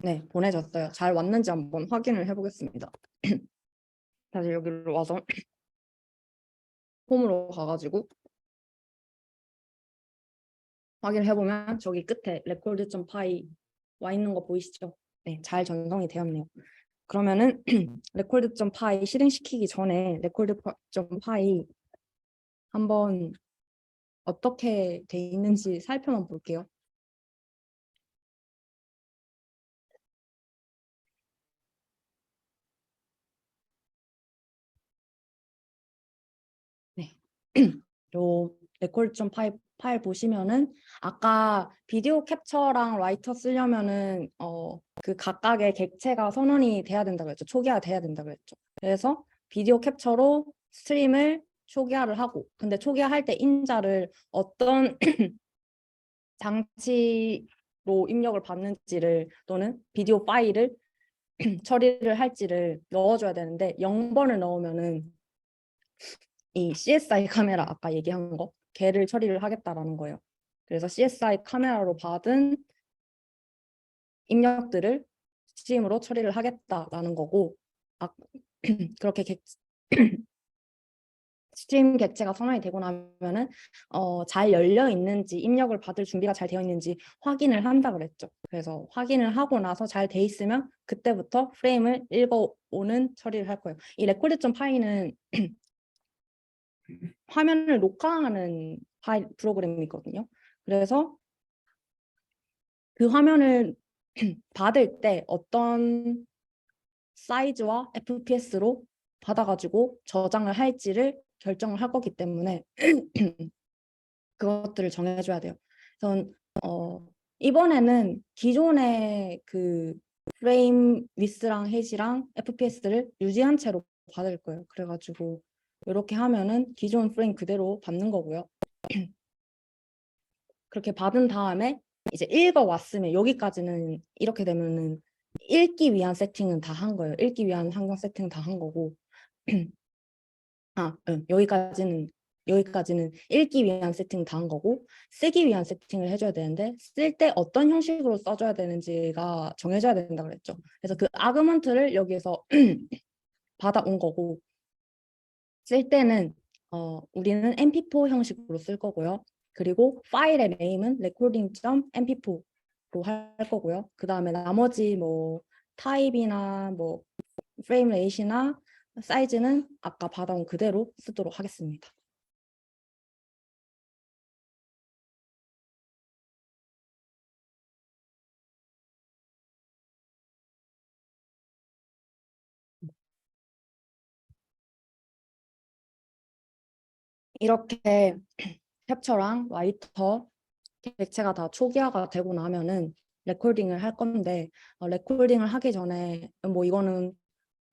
네, 보내졌어요. 잘 왔는지 한번 확인을 해보겠습니다. 다시 여기로 와서 홈으로 가가지고 확인해보면 저기 끝에 record.py 와 있는 거 보이시죠? 네, 잘 전송이 되었네요. 그러면은 record.py 실행시키기 전에 record.py 한번 어떻게 돼 있는지 살펴만 볼게요. 네. 요 record.py 파일 보시면은 아까 비디오 캡처랑 라이터 쓰려면은 그 각각의 객체가 선언이 돼야 된다고 했죠. 초기화 돼야 된다고 했죠. 그래서 비디오 캡처로 스트림을 초기화를 하고, 근데 초기화할 때 인자를 어떤 장치로 입력을 받는지를 또는 비디오 파일을 처리를 할지를 넣어줘야 되는데 0번을 넣으면은 이 CSI 카메라 아까 얘기한 거 걔를 처리를 하겠다라는 거예요. 그래서 CSI 카메라로 받은 입력들을 스트림으로 처리를 하겠다라는 거고, 그렇게 스트림 객체가 선언이 되고 나면은 잘 열려 있는지 입력을 받을 준비가 잘 되어 있는지 확인을 한다 그랬죠. 그래서 확인을 하고 나서 잘 돼 있으면 그때부터 프레임을 읽어오는 처리를 할 거예요. 이 record.py는 화면을 녹화하는 파일 프로그램이거든요. 그래서 그 화면을 받을 때 어떤 사이즈와 FPS로 받아가지고 저장을 할지를 결정을 할 거기 때문에 그것들을 정해줘야 돼요. 그래서 이번에는 기존의 그 프레임 위스랑 해지랑 FPS를 유지한 채로 받을 거예요. 그래가지고 이렇게 하면은 기존 프레임 그대로 받는 거고요. 그렇게 받은 다음에 이제 읽어왔으면 여기까지는 이렇게 되면은 읽기 위한 세팅은 다 한 거예요. 읽기 위한 환경 세팅은 다 한 거고 여기까지는 읽기 위한 세팅 다 한 거고 쓰기 위한 세팅을 해줘야 되는데 쓸 때 어떤 형식으로 써줘야 되는지가 정해져야 된다 그랬죠. 그래서 그 아그먼트를 여기에서 받아온 거고 쓸 때는 우리는 mp4 형식으로 쓸 거고요. 그리고 파일의 네임은 recording.mp4로 할 거고요. 그 다음에 나머지 뭐 타입이나 뭐 프레임 레이시나 사이즈는 아까 받아온 그대로 쓰도록 하겠습니다. 이렇게 캡처랑 라이터 객체가 다 초기화가 되고 나면은 레코딩을 할 건데 레코딩을 하기 전에 뭐 이거는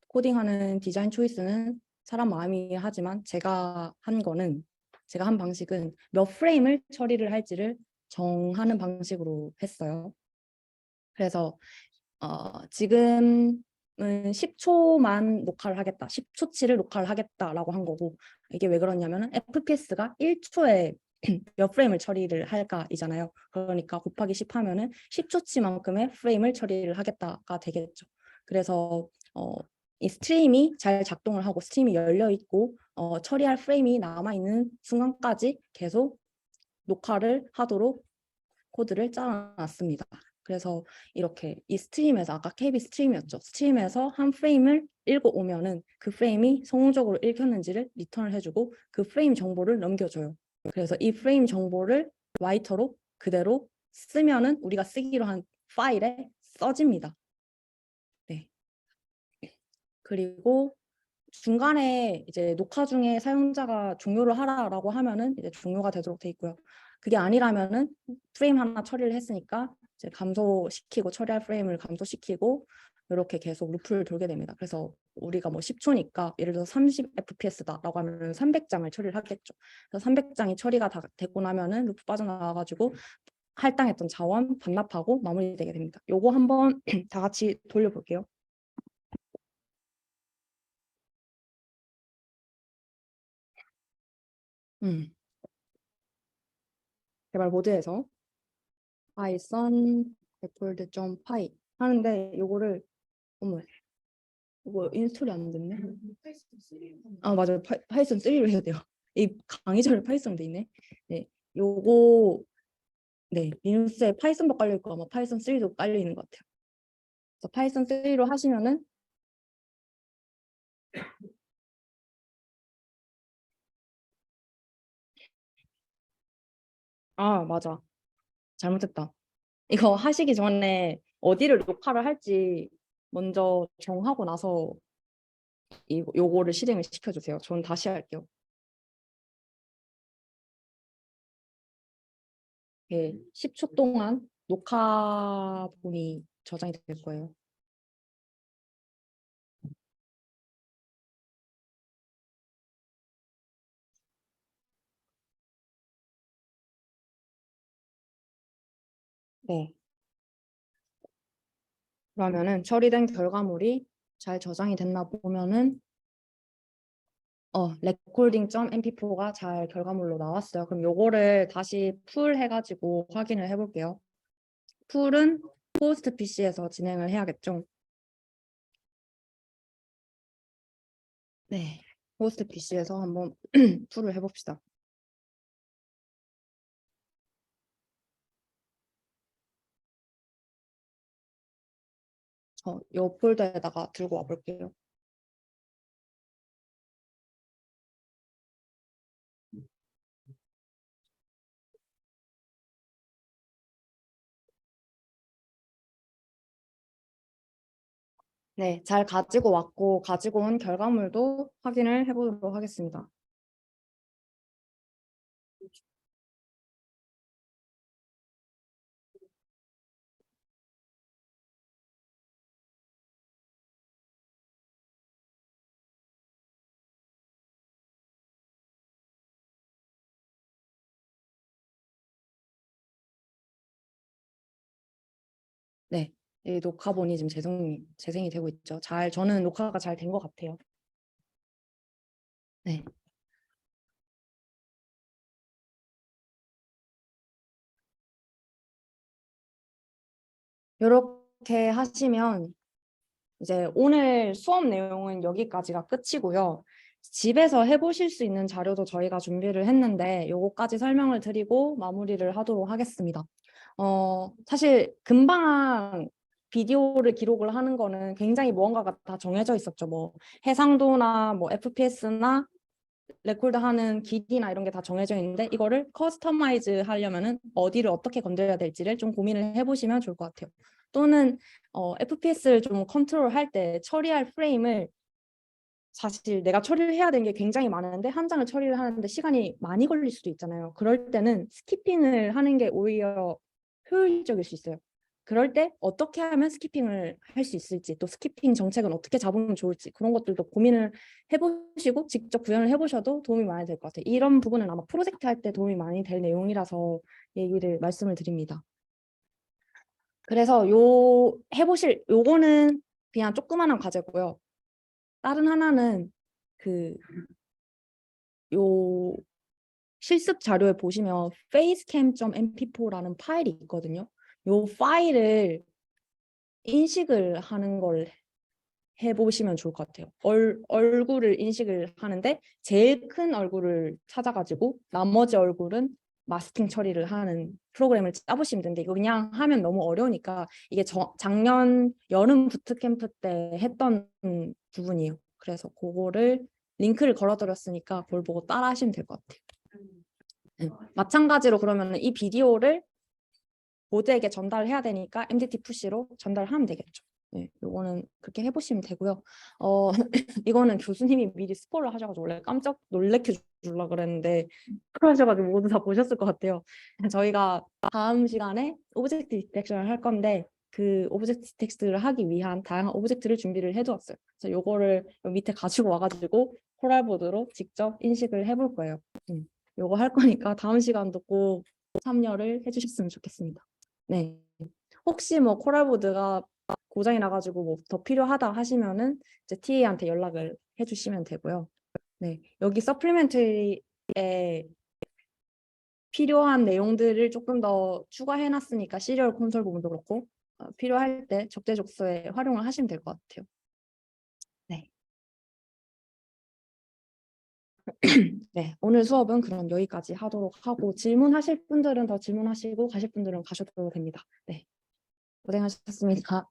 코딩하는 디자인 초이스는 사람 마음이 하지만 제가 한 방식은 몇 프레임을 처리를 할지를 정하는 방식으로 했어요. 그래서 지금은 10초만 녹화를 하겠다, 10초치를 녹화를 하겠다라고 한 거고, 이게 왜 그러냐면은 FPS가 1초에 몇 프레임을 처리를 할까이잖아요. 그러니까 곱하기 10 하면은 10초치만큼의 프레임을 처리를 하겠다가 되겠죠. 그래서 이 스트림이 잘 작동을 하고 스트림이 열려 있고 처리할 프레임이 남아 있는 순간까지 계속 녹화를 하도록 코드를 짜놨습니다. 그래서 이렇게 이 스트림에서 아까 KB 스트림이었죠. 스트림에서 한 프레임을 읽어오면은 그 프레임이 성공적으로 읽혔는지를 리턴을 해주고 그 프레임 정보를 넘겨줘요. 그래서 이 프레임 정보를 라이터로 그대로 쓰면은 우리가 쓰기로 한 파일에 써집니다. 네. 그리고 중간에 이제 녹화 중에 사용자가 종료를 하라라고 하면은 이제 종료가 되도록 돼 있고요. 그게 아니라면은 프레임 하나 처리를 했으니까 이제 감소시키고 처리할 프레임을 감소시키고 이렇게 계속 루프를 돌게 됩니다. 그래서 우리가 뭐 10초니까 예를 들어서 30 fps다라고 하면 300장을 처리를 하겠죠. 그래서 300장이 처리가 다 되고 나면은 루프 빠져나와가지고 할당했던 자원 반납하고 마무리되게 됩니다. 요거 한번 다 같이 돌려볼게요. 개발 모드에서 파이썬 백골드.py 하는데 요거를 어머 이거 인스톨이 안 됐네. 아 맞아요. 파이썬 3로 해야 돼요. 이 강의자를 파이썬 돼 있네. 네, 요거 네 리눅스에 파이썬도 깔려 있고 아마 파이썬 3도 깔려 있는 것 같아요. 그래서 파이썬 3로 하시면은 아 맞아 잘못했다. 이거 하시기 전에 어디를 녹화를 할지 먼저 정하고 나서 요거를 실행을 시켜주세요. 저는 다시 할게요. 예, 10초 동안 녹화본이 저장이 될 거예요. 네. 그러면은 처리된 결과물이 잘 저장이 됐나 보면은 recording.mp4가 잘 결과물로 나왔어요. 그럼 요거를 다시 풀 해가지고 확인을 해볼게요. 풀은 호스트 PC에서 진행을 해야겠죠. 네. 호스트 PC에서 한번 풀을 해봅시다. 요 폴더에다가 들고 와볼게요. 네, 잘 가지고 왔고 가지고 온 결과물도 확인을 해보도록 하겠습니다. 네, 이 녹화본이 지금 재생이 되고 있죠. 저는 녹화가 잘 된 것 같아요. 네. 이렇게 하시면 이제 오늘 수업 내용은 여기까지가 끝이고요. 집에서 해보실 수 있는 자료도 저희가 준비를 했는데 요거까지 설명을 드리고 마무리를 하도록 하겠습니다. 사실 금방 비디오를 기록을 하는 거는 굉장히 무언가가 다 정해져 있었죠. 뭐 해상도나 뭐 FPS나 레코드하는 길이나 이런 게 다 정해져 있는데 이거를 커스터마이즈 하려면은 어디를 어떻게 건드려야 될지를 좀 고민을 해보시면 좋을 것 같아요. 또는 FPS를 좀 컨트롤할 때 처리할 프레임을 사실 내가 처리를 해야 되는 게 굉장히 많은데 한 장을 처리를 하는데 시간이 많이 걸릴 수도 있잖아요. 그럴 때는 스키핑을 하는 게 오히려 효율적일 수 있어요. 그럴 때 어떻게 하면 스키핑을 할 수 있을지 또 스키핑 정책은 어떻게 잡으면 좋을지 그런 것들도 고민을 해보시고 직접 구현을 해보셔도 도움이 많이 될 것 같아요. 이런 부분은 아마 프로젝트 할 때 도움이 많이 될 내용이라서 말씀을 드립니다. 그래서 해보실 요거는 그냥 조그마한 과제고요. 다른 하나는 그 요 실습 자료에 보시면 facecam.mp4라는 파일이 있거든요. 요 파일을 인식을 하는 걸 해보시면 좋을 것 같아요. 얼굴을 인식을 하는데 제일 큰 얼굴을 찾아가지고 나머지 얼굴은 마스킹 처리를 하는 프로그램을 짜보시면 되는데 이거 그냥 하면 너무 어려우니까 이게 작년 여름 부트캠프 때 했던 부분이에요. 그래서 그거를 링크를 걸어드렸으니까 그걸 보고 따라 하시면 될 것 같아요. 네. 마찬가지로 그러면 이 비디오를 보드에게 전달해야 되니까 MDT 푸시로 전달하면 되겠죠. 네, 요거는 그렇게 해보시면 되고요. 이거는 교수님이 미리 스포를 하셔가지고 원래 깜짝 놀래켜 주려고 그랬는데 그러셔가지고 모두 다 보셨을 것 같아요. 저희가 다음 시간에 오브젝트 디텍션을 할 건데 그 오브젝트 디텍션을 하기 위한 다양한 오브젝트를 준비를 해두었어요. 그래서 요거를 밑에 가지고 와가지고 코랄보드로 직접 인식을 해볼 거예요. 요거 할 거니까 다음 시간도 꼭 참여를 해주셨으면 좋겠습니다. 네. 혹시 뭐 코랄보드가 고장이 나가지고 뭐 더 필요하다 하시면은 이제 TA한테 연락을 해주시면 되고요. 네. 여기 서플리멘터리에 필요한 내용들을 조금 더 추가해놨으니까 시리얼 콘솔 부분도 그렇고 필요할 때 적재적소에 활용을 하시면 될 것 같아요. 네. 네, 오늘 수업은 그럼 여기까지 하도록 하고 질문하실 분들은 더 질문하시고 가실 분들은 가셔도 됩니다. 네, 고생하셨습니다.